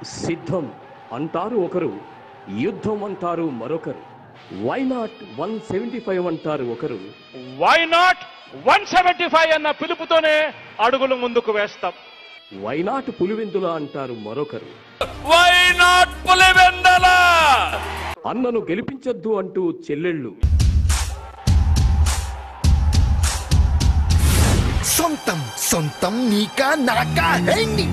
సిద్ధం అంటారు ఒకరు, యుద్ధం అంటారు మరొకరు. వై నాట్ 175 అంటారు ఒకరు. వై నాట్ 175 అన్న పిలుపుతోనే అడుగులు ముందుకు వేస్తాం. వై నాట్ పులివెందుల అంటారు మరొకరు. Why not Pulivendula. అన్నను గెలిపించొద్దు అంటూ చెల్లెళ్ళు. సొంతం సొంతం నీకా నాకా హేండి.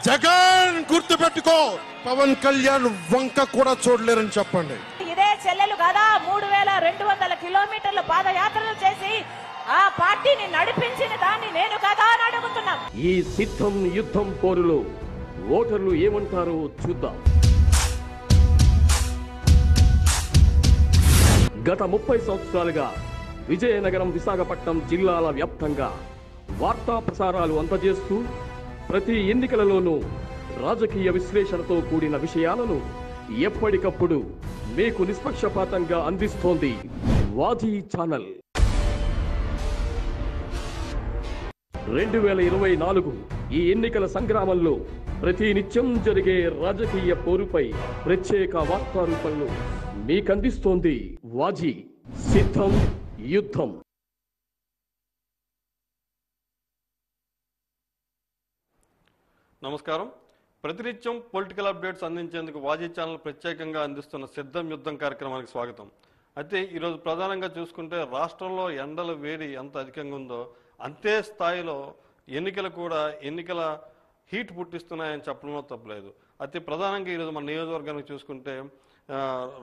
జగన్ గుర్తుపెట్టుకో, పవన్ కళ్యాణ్ వంక కూడా చూడలేరని చెప్పండి. ఇదే చెల్లెలు కదా 3200 కిలోమీటర్లు పాదయాత్రలు చేసి ఆ పార్టీని నడిపించిన దాన్ని నేను కదా అని అడుగుతున్నాం. ఈ సిద్ధం యుద్ధం పోరులో ఓటర్లు ఏమంటారో చూద్దాం. గత 30 సంవత్సరాలుగా విజయనగరం, విశాఖపట్నం జిల్లాల వ్యాప్తంగా వార్తా ప్రసారాలు అందజేస్తూ ప్రతి ఎన్నికలలోనూ రాజకీయ విశ్లేషణతో కూడిన విషయాలను ఎప్పటికప్పుడు మీకు నిష్పక్షపాతంగా అందిస్తోంది వాజీ ఛానల్. 2024 ఈ ఎన్నికల సంగ్రామంలో ప్రతి నిత్యం జరిగే రాజకీయ పోరుపై ప్రత్యేక వార్తా రూపంలో మీకందిస్తోంది వాజీ. సిద్ధం యుద్ధం. నమస్కారం. ప్రతినిత్యం పొలిటికల్ అప్డేట్స్ అందించేందుకు వాజీ ఛానల్ ప్రత్యేకంగా అందిస్తున్న సిద్ధం యుద్ధం కార్యక్రమానికి స్వాగతం. అయితే ఈరోజు ప్రధానంగా చూసుకుంటే రాష్ట్రంలో ఎండల వేడి ఎంత అధికంగా ఉందో అంతే స్థాయిలో ఎన్నికల హీట్ పుట్టిస్తున్నాయని చెప్పడంలో తప్పలేదు. అయితే ప్రధానంగా ఈరోజు మన నియోజకవర్గానికి చూసుకుంటే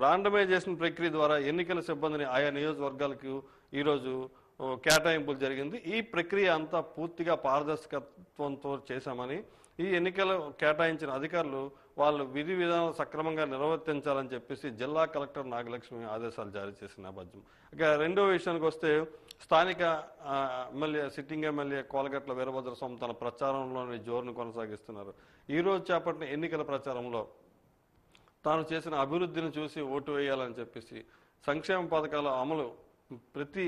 రాండమైజేషన్ ప్రక్రియ ద్వారా ఎన్నికల సిబ్బందిని ఆయా నియోజకవర్గాలకు ఈరోజు కేటాయింపులు జరిగింది. ఈ ప్రక్రియ అంతా పూర్తిగా పారదర్శకత్వంతో చేశామని, ఈ ఎన్నికలు కేటాయించిన అధికారులు వాళ్ళు విధి విధానాలు సక్రమంగా నిర్వర్తించాలని చెప్పేసి జిల్లా కలెక్టర్ నాగలక్ష్మి ఆదేశాలు జారీ చేసిన నేపథ్యం. ఇక రెండో విషయానికి వస్తే స్థానిక సిట్టింగ్ ఎమ్మెల్యే కోలగట్ల వీరభద్రస్వామి తన ప్రచారంలోని జోరును కొనసాగిస్తున్నారు. ఈరోజు చేపట్టిన ఎన్నికల ప్రచారంలో తాను చేసిన అభివృద్ధిని చూసి ఓటు వేయాలని చెప్పేసి సంక్షేమ పథకాల అమలు ప్రతి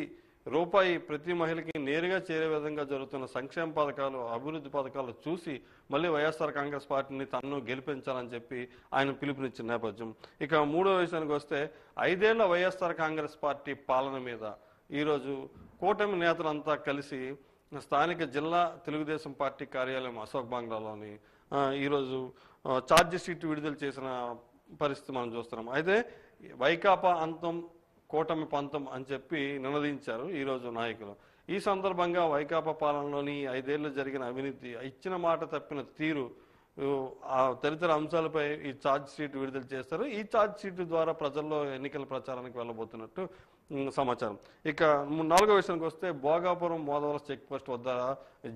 రూపాయి ప్రతి మహిళకి నేరుగా చేరే విధంగా జరుగుతున్న సంక్షేమ పథకాలు, అభివృద్ధి పథకాలు చూసి మళ్ళీ వైఎస్ఆర్ కాంగ్రెస్ పార్టీని తనను గెలిపించాలని చెప్పి ఆయన పిలుపునిచ్చిన నేపథ్యం. ఇక మూడో విషయానికి వస్తే 5 ఏళ్ల వైఎస్ఆర్ కాంగ్రెస్ పార్టీ పాలన మీద ఈరోజు కూటమి నేతలంతా కలిసి స్థానిక జిల్లా తెలుగుదేశం పార్టీ కార్యాలయం అశోక్ బంగ్లాలోని ఈరోజు ఛార్జ్ షీట్ విడుదల చేసిన పరిస్థితి మనం చూస్తున్నాం. అయితే వైకాపా అంతం కూటమి పంతం అని చెప్పి నినదించారు ఈరోజు నాయకులు. ఈ సందర్భంగా వైకాపా పాలనలోని 5 ఏళ్లు జరిగిన అవినీతి, ఇచ్చిన మాట తప్పిన తీరు, ఆ తదితర అంశాలపై ఈ ఛార్జ్ షీట్ విడుదల చేస్తారు. ఈ ఛార్జ్ షీట్ ద్వారా ప్రజల్లో ఎన్నికల ప్రచారానికి వెళ్ళబోతున్నట్టు సమాచారం. ఇక నాలుగో విషయానికి వస్తే భోగాపురం మోదవలస చెక్ పోస్ట్ వద్ద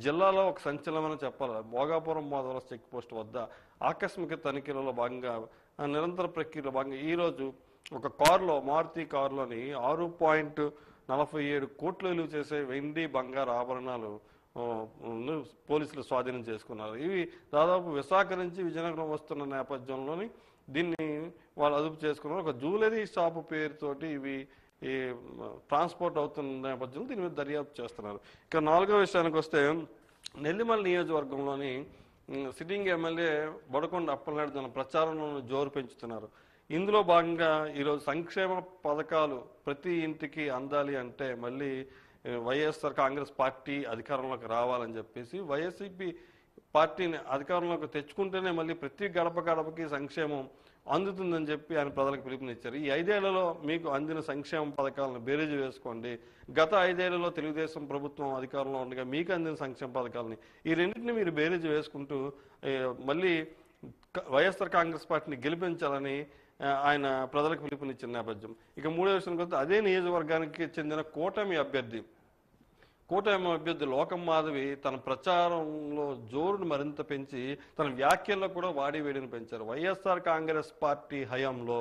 జిల్లాలో ఒక సంచలనమని చెప్పాలి. భోగాపురం మోదవలస చెక్ పోస్ట్ వద్ద ఆకస్మిక తనిఖీలలో భాగంగా నిరంతర ప్రక్రియలో భాగంగా ఈరోజు ఒక కారులో, మారుతి కారులోని 6.47 కోట్లు విలువ చేసే వెండి, బంగారు ఆభరణాలు పోలీసులు స్వాధీనం చేసుకున్నారు. ఇవి దాదాపు విశాఖ నుంచి విజయనగరం వస్తున్న నేపథ్యంలోని దీన్ని వాళ్ళు అదుపు చేసుకున్నారు. ఒక జ్యువెలరీ షాపు పేరుతోటి ఇవి ఈ ట్రాన్స్పోర్ట్ అవుతున్న నేపథ్యంలో దీని మీద దర్యాప్తు చేస్తున్నారు. ఇక నాలుగో విషయానికి వస్తే నెల్లిమల్ నియోజకవర్గంలోని సిట్టింగ్ ఎమ్మెల్యే బొడకొండ అప్పలనాయుడు తన ప్రచారంలో జోరు పెంచుతున్నారు. ఇందులో భాగంగా ఈరోజు సంక్షేమ పథకాలు ప్రతి ఇంటికి అందాలి అంటే మళ్ళీ వైఎస్ఆర్ కాంగ్రెస్ పార్టీ అధికారంలోకి రావాలని చెప్పేసి వైఎస్పీ పార్టీని అధికారంలోకి తెచ్చుకుంటేనే మళ్ళీ ప్రతి గడప గడపకి సంక్షేమం అందుతుందని చెప్పి ఆయన ప్రజలకు పిలుపునిచ్చారు. ఈ 5 ఏళ్లలో మీకు అందిన సంక్షేమ పథకాలను బేరీజు వేసుకోండి. గత 5 ఏళ్లలో తెలుగుదేశం ప్రభుత్వం అధికారంలో ఉండగా మీకు అందిన సంక్షేమ పథకాలని ఈ రెండింటిని మీరు బేరీజు వేసుకుంటూ మళ్ళీ వైఎస్ఆర్ కాంగ్రెస్ పార్టీని గెలిపించాలని ఆయన ప్రజలకు పిలుపునిచ్చిన నేపథ్యం. ఇక మూడో విషయానికి వస్తే అదే నియోజకవర్గానికి చెందిన కూటమి అభ్యర్థి లోకం మాధవి తన ప్రచారంలో జోరును మరింత పెంచి తన వ్యాఖ్యల్లో కూడా వాడివేడిని పెంచారు. వైఎస్ఆర్ కాంగ్రెస్ పార్టీ హయాంలో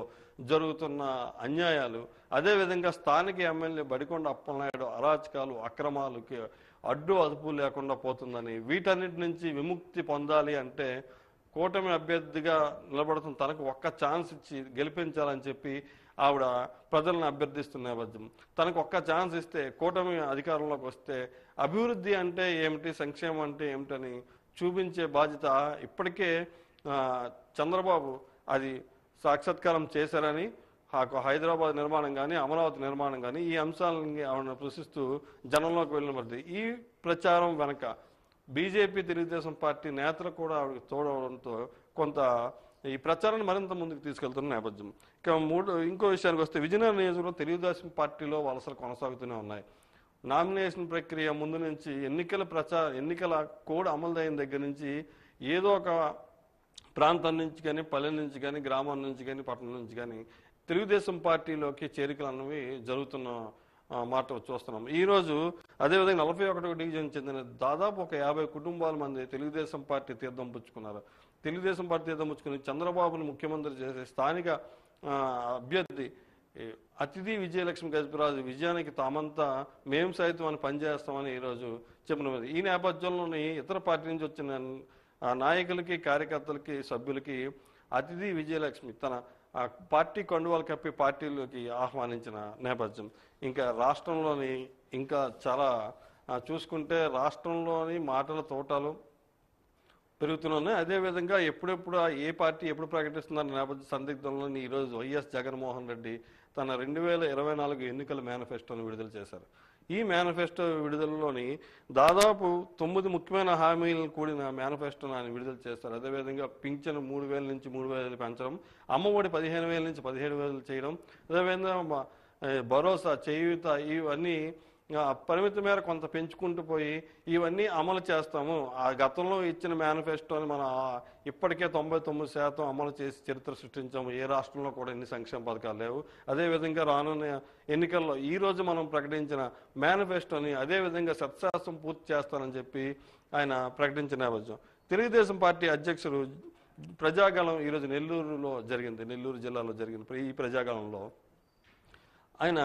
జరుగుతున్న అన్యాయాలు, అదేవిధంగా స్థానిక ఎమ్మెల్యే బడికొండ అప్పలనాయుడు అరాచకాలు, అక్రమాలకి అడ్డు అదుపు లేకుండా పోతుందని, వీటన్నిటి నుంచి విముక్తి పొందాలి అంటే కూటమి అభ్యర్థిగా నిలబడుతున్న తనకు ఒక్క ఛాన్స్ ఇచ్చి గెలిపించాలని చెప్పి ఆవిడ ప్రజలను అభ్యర్థిస్తున్న నేపథ్యం. తనకు ఒక్క ఛాన్స్ ఇస్తే కూటమి అధికారంలోకి వస్తే అభివృద్ధి అంటే ఏమిటి, సంక్షేమం అంటే ఏమిటని చూపించే బాధ్యత ఇప్పటికే చంద్రబాబు అది సాక్షాత్కారం చేశారని హైదరాబాద్ నిర్మాణం కానీ అమరావతి నిర్మాణం కానీ ఈ అంశాలని ఆవిడ ప్రశ్నిస్తూ జనంలోకి వెళ్ళిన పడుతుంది. ఈ ప్రచారం వెనక బీజేపీ తెలుగుదేశం పార్టీ నేతలు కూడా ఆవిడకి తోడవడంతో కొంత ఈ ప్రచారాన్ని మరింత ముందుకు తీసుకెళ్తున్న నేపథ్యం. ఇక ఇంకో విషయానికి వస్తే విజయనగరం నియోజకవర్గంలో తెలుగుదేశం పార్టీలో వలసలు కొనసాగుతూనే ఉన్నాయి. నామినేషన్ ప్రక్రియ ముందు నుంచి ఎన్నికల కోడ్ అమలుదైన దగ్గర నుంచి ఏదో ఒక ప్రాంతం నుంచి కానీ పల్లె నుంచి కానీ గ్రామం నుంచి కానీ పట్టణం నుంచి కానీ తెలుగుదేశం పార్టీలోకి చేరికలు అన్నవి జరుగుతున్న మాట చూస్తున్నాం. ఈరోజు అదేవిధంగా 41వ డివిజన్ చెందిన దాదాపు ఒక 50 కుటుంబాల మంది తెలుగుదేశం పార్టీ తీర్థం పుచ్చుకున్నారు. తెలుగుదేశం పార్టీ తీర్థం పుచ్చుకుని చంద్రబాబును ముఖ్యమంత్రి చేసే స్థానిక అభ్యర్థి అతిథి విజయలక్ష్మి గజపతిరాజు విజయానికి తామంతా మేము సైతం అని పనిచేస్తామని ఈరోజు చెప్పినది. ఈ నేపథ్యంలోని ఇతర పార్టీ నుంచి వచ్చిన నాయకులకి కార్యకర్తలకి సభ్యులకి అతిథి విజయలక్ష్మి తన పార్టీ కండువాలు కప్పి పార్టీలోకి ఆహ్వానించిన నేపథ్యం. ఇంకా రాష్ట్రంలోని ఇంకా చాలా చూసుకుంటే రాష్ట్రంలోని మాటల తోటలు పెరుగుతున్నాయి. అదేవిధంగా ఎప్పుడెప్పుడు ఏ పార్టీ ఎప్పుడు ప్రకటిస్తుందన్న నేపథ్య సందిగ్ధంలోని ఈరోజు వైఎస్ జగన్మోహన్ రెడ్డి తన 2024 ఎన్నికల మేనిఫెస్టోను విడుదల చేశారు. ఈ మేనిఫెస్టో విడుదలలోని దాదాపు 9 ముఖ్యమైన హామీలను కూడిన మేనిఫెస్టోను ఆయన విడుదల చేస్తారు. అదేవిధంగా పింఛను 3,000 నుంచి 3,000 పెంచడం, అమ్మఒడి 15,000 నుంచి 17,000 చేయడం, అదేవిధంగా భరోసా, చేయూత ఇవన్నీ పరిమితి మేర కొంత పెంచుకుంటూ పోయి ఇవన్నీ అమలు చేస్తాము. ఆ గతంలో ఇచ్చిన మేనిఫెస్టోని మనం ఇప్పటికే 99% అమలు చేసి చరిత్ర సృష్టించాము. ఏ రాష్ట్రంలో కూడా ఎన్ని సంక్షేమ పథకాలు లేవు. అదేవిధంగా రానున్న ఎన్నికల్లో ఈ రోజు మనం ప్రకటించిన మేనిఫెస్టోని అదేవిధంగా శతశాతం పూర్తి చేస్తానని చెప్పి ఆయన ప్రకటించిన నేపథ్యం. తెలుగుదేశం పార్టీ అధ్యక్షుడు ప్రజాగళం ఈరోజు నెల్లూరు జిల్లాలో జరిగింది. ఈ ప్రజాగళంలో ఆయన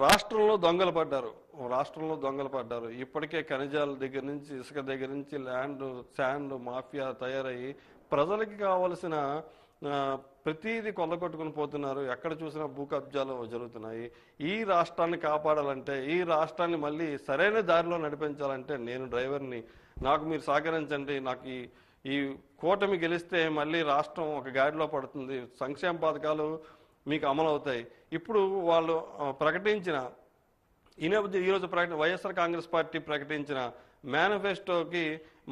రాష్ట్రంలో దొంగలు పడ్డారు. ఇప్పటికే ఖనిజాల దగ్గర నుంచి ఇసుక దగ్గర నుంచి శాండ్ మాఫియా తయారయ్యి ప్రజలకి కావలసిన ప్రతిదీ కొల్లగొట్టుకుని పోతున్నారు. ఎక్కడ చూసినా భూ కబ్జాలు జరుగుతున్నాయి. ఈ రాష్ట్రాన్ని కాపాడాలంటే, ఈ రాష్ట్రాన్ని మళ్ళీ సరైన దారిలో నడిపించాలంటే నేను డ్రైవర్ని, నాకు మీరు సహకరించండి, నాకు ఈ కూటమి గెలిస్తే మళ్ళీ రాష్ట్రం ఒక గాడిలో పడుతుంది, సంక్షేమ పథకాలు మీకు అమలు అవుతాయి. ఇప్పుడు వాళ్ళు ప్రకటించిన ఈరోజు వైఎస్ఆర్ కాంగ్రెస్ పార్టీ ప్రకటించిన మేనిఫెస్టోకి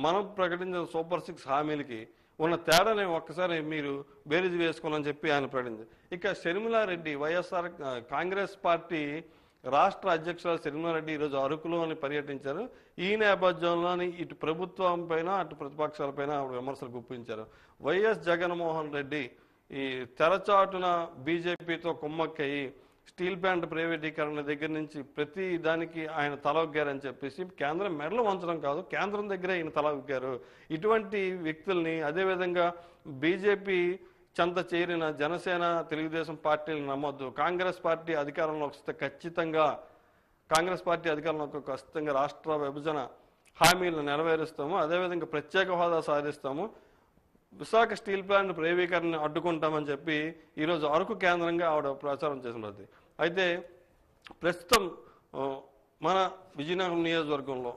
మనం ప్రకటించిన సూపర్ 6 హామీలకి ఉన్న తేడాని ఒక్కసారి మీరు బేరీజు వేసుకోవాలని చెప్పి ఆయన ప్రకటించారు. ఇక షర్మిలారెడ్డి వైఎస్ఆర్ కాంగ్రెస్ పార్టీ రాష్ట్ర అధ్యక్షురాలు షర్మిలారెడ్డి ఈరోజు అరకులోని పర్యటించారు. ఈ నేపథ్యంలోని ఇటు ప్రభుత్వం పైన అటు ప్రతిపక్షాలపైన ఆవిడ విమర్శలు గుప్పించారు. వైఎస్ జగన్మోహన్ రెడ్డి ఈ తెరచాటున బీజేపీతో కుమ్మక్కయి స్టీల్ ప్లాంట్ ప్రైవేటీకరణ దగ్గర నుంచి ప్రతి దానికి ఆయన తల ఒగ్గారని చెప్పేసి కేంద్రం మెడలు వంచడం కాదు, కేంద్రం దగ్గరే ఆయన తల ఒగ్గారు. ఇటువంటి వ్యక్తుల్ని అదేవిధంగా బీజేపీ చెంత చేరిన జనసేన తెలుగుదేశం పార్టీలను నమ్మొద్దు. కాంగ్రెస్ పార్టీ అధికారంలోకి వస్తే ఖచ్చితంగా రాష్ట్ర విభజన హామీలను నెరవేరుస్తాము, అదేవిధంగా ప్రత్యేక హోదా సాధిస్తాము, విశాఖ స్టీల్ ప్లాంట్ ప్రైవేటీకరణ అడ్డుకుంటామని చెప్పి ఈరోజు అరకు కేంద్రంగా ఆవిడ ప్రచారం చేసినది. అయితే ప్రస్తుతం మన విజయనగరం నియోజకవర్గంలో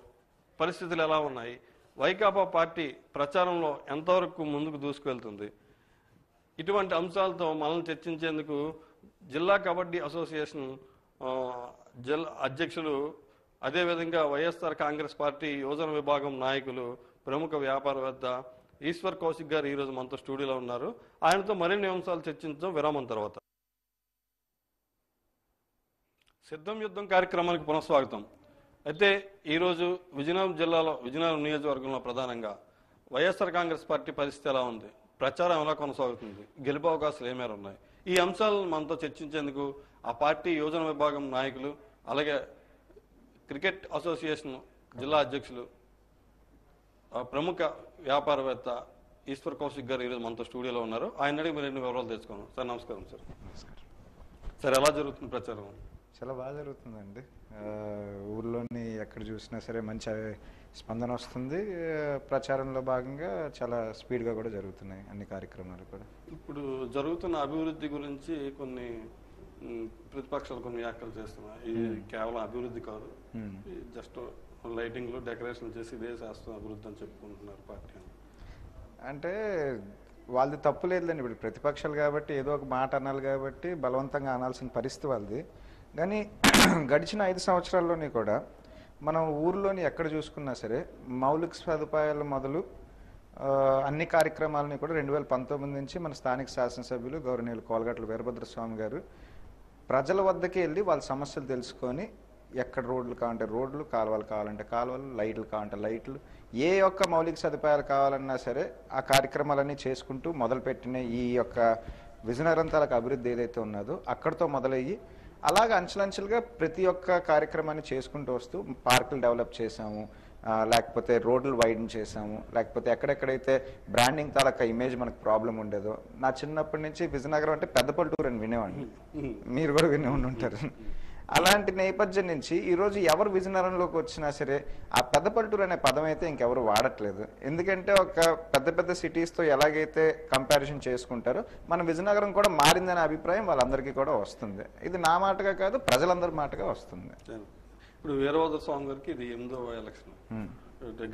పరిస్థితులు ఎలా ఉన్నాయి, వైకాపా పార్టీ ప్రచారంలో ఎంతవరకు ముందుకు దూసుకువెళ్తుంది, ఇటువంటి అంశాలతో మనల్ని చర్చించేందుకు జిల్లా కబడ్డీ అసోసియేషన్ అధ్యక్షులు, అదేవిధంగా వైఎస్ఆర్ కాంగ్రెస్ పార్టీ యువజన విభాగం నాయకులు, ప్రముఖ వ్యాపారవేత్త ఈశ్వర్ కౌశిక్ గారు ఈరోజు మనతో స్టూడియోలో ఉన్నారు. ఆయనతో మరిన్ని అంశాలు చర్చించడం విరామం తర్వాత. సిద్ధం యుద్ధం కార్యక్రమానికి పునఃస్వాగతం. అయితే ఈరోజు విజయనగరం నియోజకవర్గంలో ప్రధానంగా వైఎస్ఆర్ కాంగ్రెస్ పార్టీ పరిస్థితి ఎలా ఉంది, ప్రచారం ఎలా కొనసాగుతుంది, గెలుపు అవకాశాలు ఏమేమి ఉన్నాయి, ఈ అంశాలను మనతో చర్చించేందుకు ఆ పార్టీ యువజన విభాగం నాయకులు, అలాగే క్రికెట్ అసోసియేషన్ జిల్లా అధ్యక్షులు, ప్రముఖ వ్యాపారవేత్త ఈశ్వర్ కౌశిక్ గారు ఈరోజు మనతో స్టూడియోలో ఉన్నారు. ఆయన అడిగి మీరు ఎన్ని వివరాలు తెచ్చుకున్నాం. సార్ నమస్కారం. సార్ ఎలా జరుగుతుంది ప్రచారం? చాలా బాగా జరుగుతుందండి. ఊర్లోని ఎక్కడ చూసినా సరే మంచి స్పందన వస్తుంది. ప్రచారంలో భాగంగా చాలా స్పీడ్గా కూడా జరుగుతున్నాయి అన్ని కార్యక్రమాలు కూడా. ఇప్పుడు జరుగుతున్న అభివృద్ధి గురించి కొన్ని ప్రతిపక్షాలు కొన్ని వ్యాఖ్యలు చేస్తున్నాయి. ఇది కేవలం అభివృద్ధి కాదు, జస్ట్ లైటింగ్లు డెకరేషన్ చేసి ఇదే శాస్త్రం అభివృద్ధి అని చెప్పుకుంటున్నారు పార్టీ. అంటే వాళ్ళది తప్పు లేదులేండి. ఇప్పుడు ప్రతిపక్షాలు కాబట్టి ఏదో ఒక మాట అనాలి కాబట్టి బలవంతంగా అనాల్సిన పరిస్థితి వాళ్ళది. కానీ గడిచిన 5 సంవత్సరాల్లోని కూడా మనం ఊర్లోని ఎక్కడ చూసుకున్నా సరే మౌలిక సదుపాయాలు మొదలు అన్ని కార్యక్రమాలని కూడా 2019 నుంచి మన స్థానిక శాసనసభ్యులు గౌరవనీయులు కోలగట్ల వీరభద్రస్వామి గారు ప్రజల వద్దకే వెళ్ళి వాళ్ళ సమస్యలు తెలుసుకొని ఎక్కడ రోడ్లు కావాలంటే రోడ్లు, కాలువలు కావాలంటే కాలువలు, లైట్లు కావాలంటే లైట్లు, ఏ యొక్క మౌలిక సదుపాయాలు కావాలన్నా సరే ఆ కార్యక్రమాలన్నీ చేసుకుంటూ మొదలుపెట్టిన ఈ యొక్క విజయనగరం తాలూకు అభివృద్ధి ఏదైతే ఉన్నదో అక్కడితో మొదలయ్యి అలాగే అంచెలంచెలుగా ప్రతి ఒక్క కార్యక్రమాన్ని చేసుకుంటూ వస్తూ పార్కులు డెవలప్ చేసాము, లేకపోతే రోడ్లు వైడన్ చేసాము, లేకపోతే ఎక్కడెక్కడైతే బ్రాండింగ్ తాలూకా ఇమేజ్ మనకు ప్రాబ్లం ఉండేదో. నా చిన్నప్పటి నుంచి విజయనగరం అంటే పెద్ద పల్లెటూరు అని వినేవాడిని, మీరు కూడా వినే ఉంటారు. అలాంటి నేపథ్యం నుంచి ఈరోజు ఎవరు విజయనగరంలోకి వచ్చినా సరే ఆ పెద్ద పల్లెటూరు అనే పదం అయితే ఇంకెవరు వాడట్లేదు. ఎందుకంటే ఒక పెద్ద పెద్ద సిటీస్తో ఎలాగైతే కంపారిజన్ చేసుకుంటారో మన విజయనగరం కూడా మారిందనే అభిప్రాయం వాళ్ళందరికీ కూడా వస్తుంది. ఇది నా మాటగా కాదు, ప్రజలందరి మాటగా వస్తుంది. ఇప్పుడు వీరభద్రస్వామి గారికి ఇది 8వ ఎలక్షన్.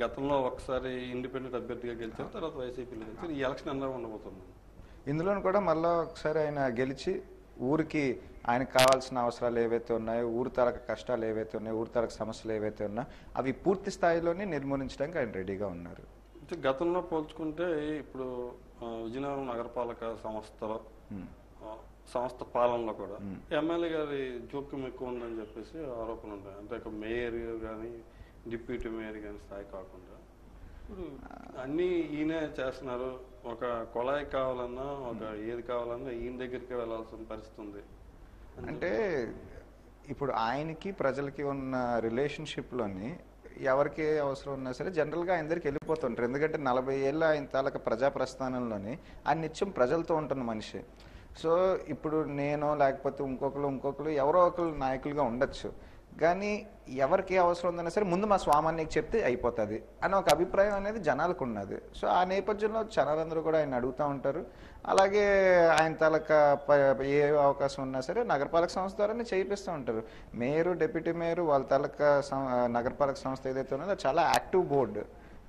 గతంలో ఒకసారి ఇండిపెండెంట్ అభ్యర్థిగా గెలిచారు, తర్వాత వైసీపీలో గెలిచారు. ఈ ఎలక్షన్ ఎలా ఉండబోతుంది? ఇందులో కూడా మళ్ళీ ఒకసారి ఆయన గెలిచి ఊరికి ఆయనకు కావాల్సిన అవసరాలు ఏవైతే ఉన్నాయో, ఊరి తాలూకు కష్టాలు ఏవైతే ఉన్నాయో, ఊరి తాలూకు సమస్యలు ఏవైతే ఉన్నాయో అవి పూర్తి స్థాయిలోనే నిర్మూలించడానికి ఆయన రెడీగా ఉన్నారు. గతంలో పోల్చుకుంటే ఇప్పుడు విజయనగరం నగరపాలక సంస్థ పాలనలో కూడా ఎమ్మెల్యే గారి జోక్యం ఎక్కువ ఉందని చెప్పేసి ఆరోపణలు ఉంటాయి. అంటే మేయర్ కానీ డిప్యూటీ మేయర్ కానీ స్థాయి కాకుండా ఇప్పుడు అన్నీ ఈయనే చేస్తున్నారు. ఒక కొళాయి కావాలన్నా, ఒక ఏది కావాలన్నా ఈయన దగ్గరికి వెళ్ళాల్సిన పరిస్థితి ఉంది. అంటే ఇప్పుడు ఆయనకి ప్రజలకి ఉన్న రిలేషన్షిప్లోని ఎవరికి అవసరం ఉన్నా సరే జనరల్గా ఆయన దగ్గరికి వెళ్ళిపోతుంటారు. ఎందుకంటే 40 ఏళ్ళ ఆయన తాలూకా ప్రజా ప్రస్థానంలోని ఆయన నిత్యం ప్రజలతో ఉంటున్న మనిషి. సో ఇప్పుడు నేను లేకపోతే ఇంకొకరు ఎవరో ఒకరు నాయకులుగా ఉండొచ్చు, కానీ ఎవరికి అవసరం ఉందన్నా సరే ముందు మా స్వామాన్యకి చెప్తే అయిపోతుంది అని ఒక అభిప్రాయం అనేది జనాలకు ఉన్నది. సో ఆ నేపథ్యంలో జనాలందరూ కూడా ఆయన అడుగుతూ ఉంటారు. అలాగే ఆయన తాలూకా ఏ అవకాశం ఉన్నా సరే నగరపాలక సంస్థ ద్వారానే చేయిస్తూ ఉంటారు. మేయరు, డిప్యూటీ మేయరు వాళ్ళ తాలూకా నగరపాలక సంస్థ ఏదైతే ఉన్నదో చాలా యాక్టివ్ బోర్డు.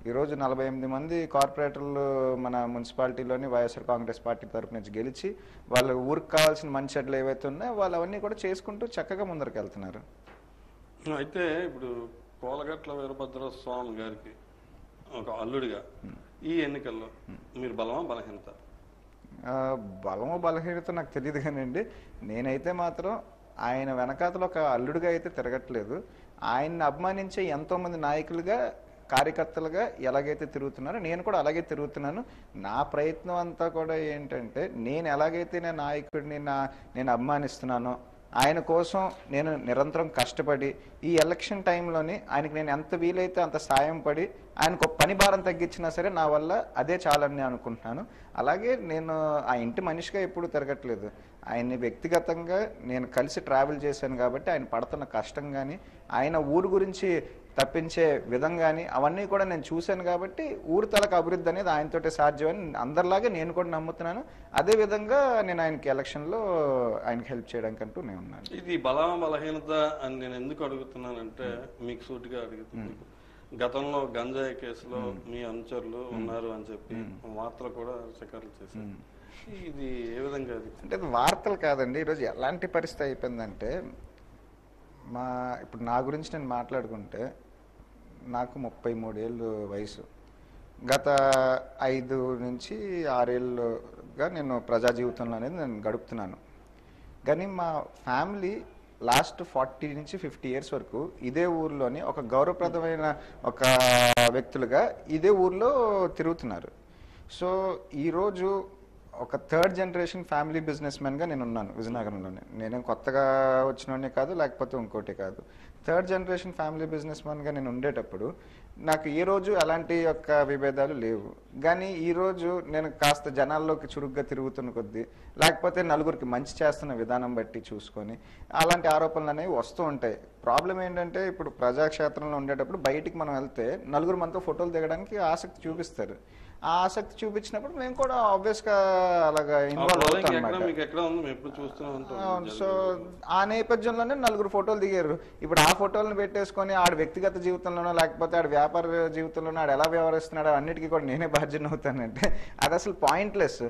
ఈరోజు 48 మంది కార్పొరేటర్లు మన మున్సిపాలిటీలోని వైఎస్ఆర్ కాంగ్రెస్ పార్టీ తరఫు నుంచి గెలిచి వాళ్ళ ఊరికి కావాల్సిన మంచి చెడ్లు ఏవైతే ఉన్నాయో వాళ్ళు అవన్నీ కూడా చేసుకుంటూ చక్కగా ముందరికి వెళ్తున్నారు. అయితే ఇప్పుడు కోలగట్ల వీరభద్రస్వామి గారికి ఒక అల్లుడిగా ఈ ఎన్నికల్లో మీరు బలమా బలహీనత? బలమో బలహీనత నాకు తెలియదు కానివ్వండి, నేనైతే మాత్రం ఆయన వెనకాతలో ఒక అల్లుడిగా అయితే తిరగట్లేదు. ఆయన్ని అభిమానించే ఎంతోమంది నాయకులుగా, కార్యకర్తలుగా ఎలాగైతే తిరుగుతున్నారో నేను కూడా అలాగే తిరుగుతున్నాను. నా ప్రయత్నం అంతా కూడా ఏంటంటే నేను ఎలాగైతే నేను నాయకుడిని నేను అభిమానిస్తున్నానో ఆయన కోసం నేను నిరంతరం కష్టపడి ఈ ఎలక్షన్ టైంలోని ఆయనకి నేను ఎంత వీలైతే అంత సాయం పడి ఆయనకు పని భారం తగ్గించినా సరే నా వల్ల అదే చాలని అనుకుంటున్నాను. అలాగే నేను ఆ ఇంటి మనిషిగా ఎప్పుడు తిరగట్లేదు, ఆయన్ని వ్యక్తిగతంగా నేను కలిసి ట్రావెల్ చేశాను కాబట్టి ఆయన పడుతున్న కష్టం కానీ ఆయన ఊరు గురించి తప్పించే విధం కానీ అవన్నీ కూడా నేను చూశాను కాబట్టి ఊరు తలకు అభివృద్ధి అనేది ఆయనతోటే సాధ్యమని అందరిలాగే నేను కూడా నమ్ముతున్నాను. అదేవిధంగా నేను ఆయనకి ఎలక్షన్లో ఆయనకి హెల్ప్ చేయడానికంటూ నేను ఉన్నాను. ఇది బలహీనత అని నేను ఎందుకు అడుగుతున్నానంటే మీకు సూటిగా అడుగుతున్నాను. గతంలో గంజాయి కేసులో మీ అనుచరులు ఉన్నారు అని చెప్పి వార్తలు కూడా చక్కర్లు చేశారు. ఇది ఏ విధంగా? అంటే వార్తలు కాదండి, ఈరోజు ఎలాంటి పరిస్థితి అయిపోయిందంటే ఇప్పుడు నా గురించి నేను మాట్లాడుకుంటే నాకు 33 ఏళ్ళు వయసు. గత 5 నుంచి 6 ఏళ్ళుగా నేను ప్రజా జీవితంలో అనేది నేను గడుపుతున్నాను. కానీ మా ఫ్యామిలీ లాస్ట్ 40 నుంచి 50 ఇయర్స్ వరకు ఇదే ఊర్లోని ఒక గౌరవప్రదమైన ఒక వ్యక్తులుగా ఇదే ఊర్లో తిరుగుతున్నారు. సో ఈరోజు ఒక 3rd జనరేషన్ ఫ్యామిలీ బిజినెస్ మ్యాన్గా నేను ఉన్నాను విజయనగరంలోనే. నేనేం కొత్తగా వచ్చినోడే కాదు, లేకపోతే ఇంకోటి కాదు. 3rd జనరేషన్ ఫ్యామిలీ బిజినెస్ మ్యాన్గా నేను ఉండేటప్పుడు నాకు ఏ రోజు అలాంటి యొక్క విభేదాలు లేవు. కానీ ఈరోజు నేను కాస్త జనాల్లోకి చురుగ్గా తిరుగుతున్న కొద్దీ, లేకపోతే నలుగురికి మంచి చేస్తున్న విధానం బట్టి చూసుకొని అలాంటి ఆరోపణలు అనేవి వస్తూ ఉంటాయి. ప్రాబ్లం ఏంటంటే ఇప్పుడు ప్రజాక్షేత్రంలో ఉండేటప్పుడు బయటికి మనం వెళ్తే నలుగురు మనతో ఫోటోలు దిగడానికి ఆసక్తి చూపిస్తారు. ఆ ఆసక్తి చూపించినప్పుడు మేము కూడా ఆబ్వియస్గా అలాగా ఇన్వాల్వ్ అవుతాం అన్నమాట. సో ఆ నేపథ్యంలోనే 4 ఫోటోలు దిగారు. ఇప్పుడు ఆ ఫోటోలను పెట్టేసుకొని ఆడ వ్యక్తిగత జీవితంలోనో లేకపోతే ఆడ వ్యాపార జీవితంలోనో ఆడ ఎలా వ్యవహరిస్తున్నాడో అన్నిటికీ కూడా నేనే బాధ్యత అవుతానంటే అది అసలు పాయింట్లెస్.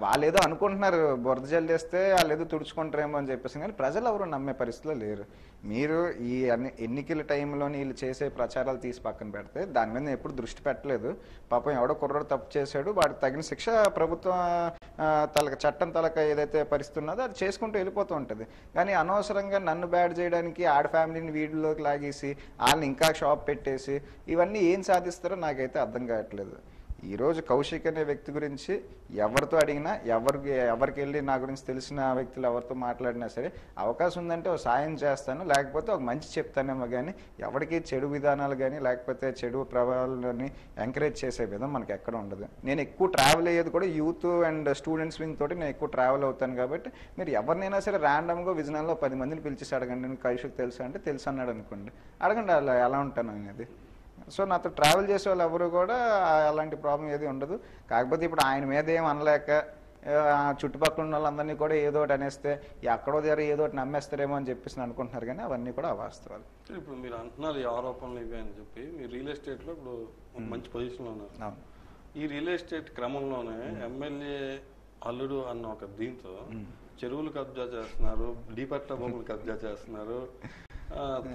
వాళ్ళు ఏదో అనుకుంటున్నారు బురద జల్లేస్తే వాళ్ళు ఏదో తుడుచుకుంటారేమో అని చెప్పేసి, కానీ ప్రజలు ఎవరు నమ్మే పరిస్థితిలో లేరు. మీరు ఈ ఎన్నికల టైంలో వీళ్ళు చేసే ప్రచారాలు తీసి పక్కన పెడితే దాని మీద ఎప్పుడు దృష్టి పెట్టలేదు. పాపం ఎవడో కుర్రోడు తప్పు చేశాడు, వాడికి తగిన శిక్ష ప్రభుత్వం చట్టం తలక ఏదైతే పరిస్థితి ఉన్నదో అది చేసుకుంటూ వెళ్ళిపోతూ ఉంటుంది. కానీ అనవసరంగా నన్ను బ్యాడ్ చేయడానికి ఆడ ఫ్యామిలీని వీడియోలోకి లాగేసి వాళ్ళని ఇంకా షాప్ పెట్టేసి ఇవన్నీ ఏం సాధిస్తారో నాకైతే అర్థం కావట్లేదు. ఈరోజు కౌశిక్ అనే వ్యక్తి గురించి ఎవరితో అడిగినా ఎవరికి వెళ్ళి నా గురించి తెలిసిన వ్యక్తులు ఎవరితో మాట్లాడినా సరే అవకాశం ఉందంటే ఒక సాయం చేస్తాను, లేకపోతే ఒక మంచి చెప్తానేమో. కానీ ఎవరికి చెడు విధానాలు కానీ లేకపోతే చెడు ప్రభావాలని ఎంకరేజ్ చేసే విధం మనకి ఎక్కడ ఉండదు. నేను ఎక్కువ ట్రావెల్ అయ్యేది కూడా యూత్ అండ్ స్టూడెంట్స్ వింగ్ తోటి నేను ఎక్కువ ట్రావెల్ అవుతాను. కాబట్టి మీరు ఎవరినైనా సరే ర్యాండమ్గా విజనంలో 10 మందిని పిలిచేసి అడగండి, నేను కౌశిక్ తెలుసు అంటే తెలుసు అన్నాడు అనుకోండి, అడగండి అలా ఎలా ఉంటాను అనేది. సో నాతో ట్రావెల్ చేసే వాళ్ళు ఎవరు కూడా అలాంటి ప్రాబ్లం ఏది ఉండదు. కాకపోతే ఇప్పుడు ఆయన మీద ఏం అనలేక చుట్టుపక్కల ఉన్న వాళ్ళందరినీ కూడా ఏదో ఒకటి అనేస్తే ఎక్కడో దగ్గర ఏదో ఒకటి నమ్మేస్తారేమో అని చెప్పేసి అనుకుంటున్నారు, కానీ అవన్నీ కూడా అవాస్తవాలు. ఇప్పుడు మీరు అంటున్నారు ఈ ఆరోపణలు ఇవి అని చెప్పి, మీరు రియల్ ఎస్టేట్లో ఇప్పుడు మంచి పొజిషన్లో ఉన్నారు. ఈ రియల్ ఎస్టేట్ క్రమంలోనే ఎమ్మెల్యే అల్లుడు అన్న ఒక దీంతో చెరువులు కబ్జా చేస్తున్నారు, డీపట్ల భూములు కబ్జా చేస్తున్నారు,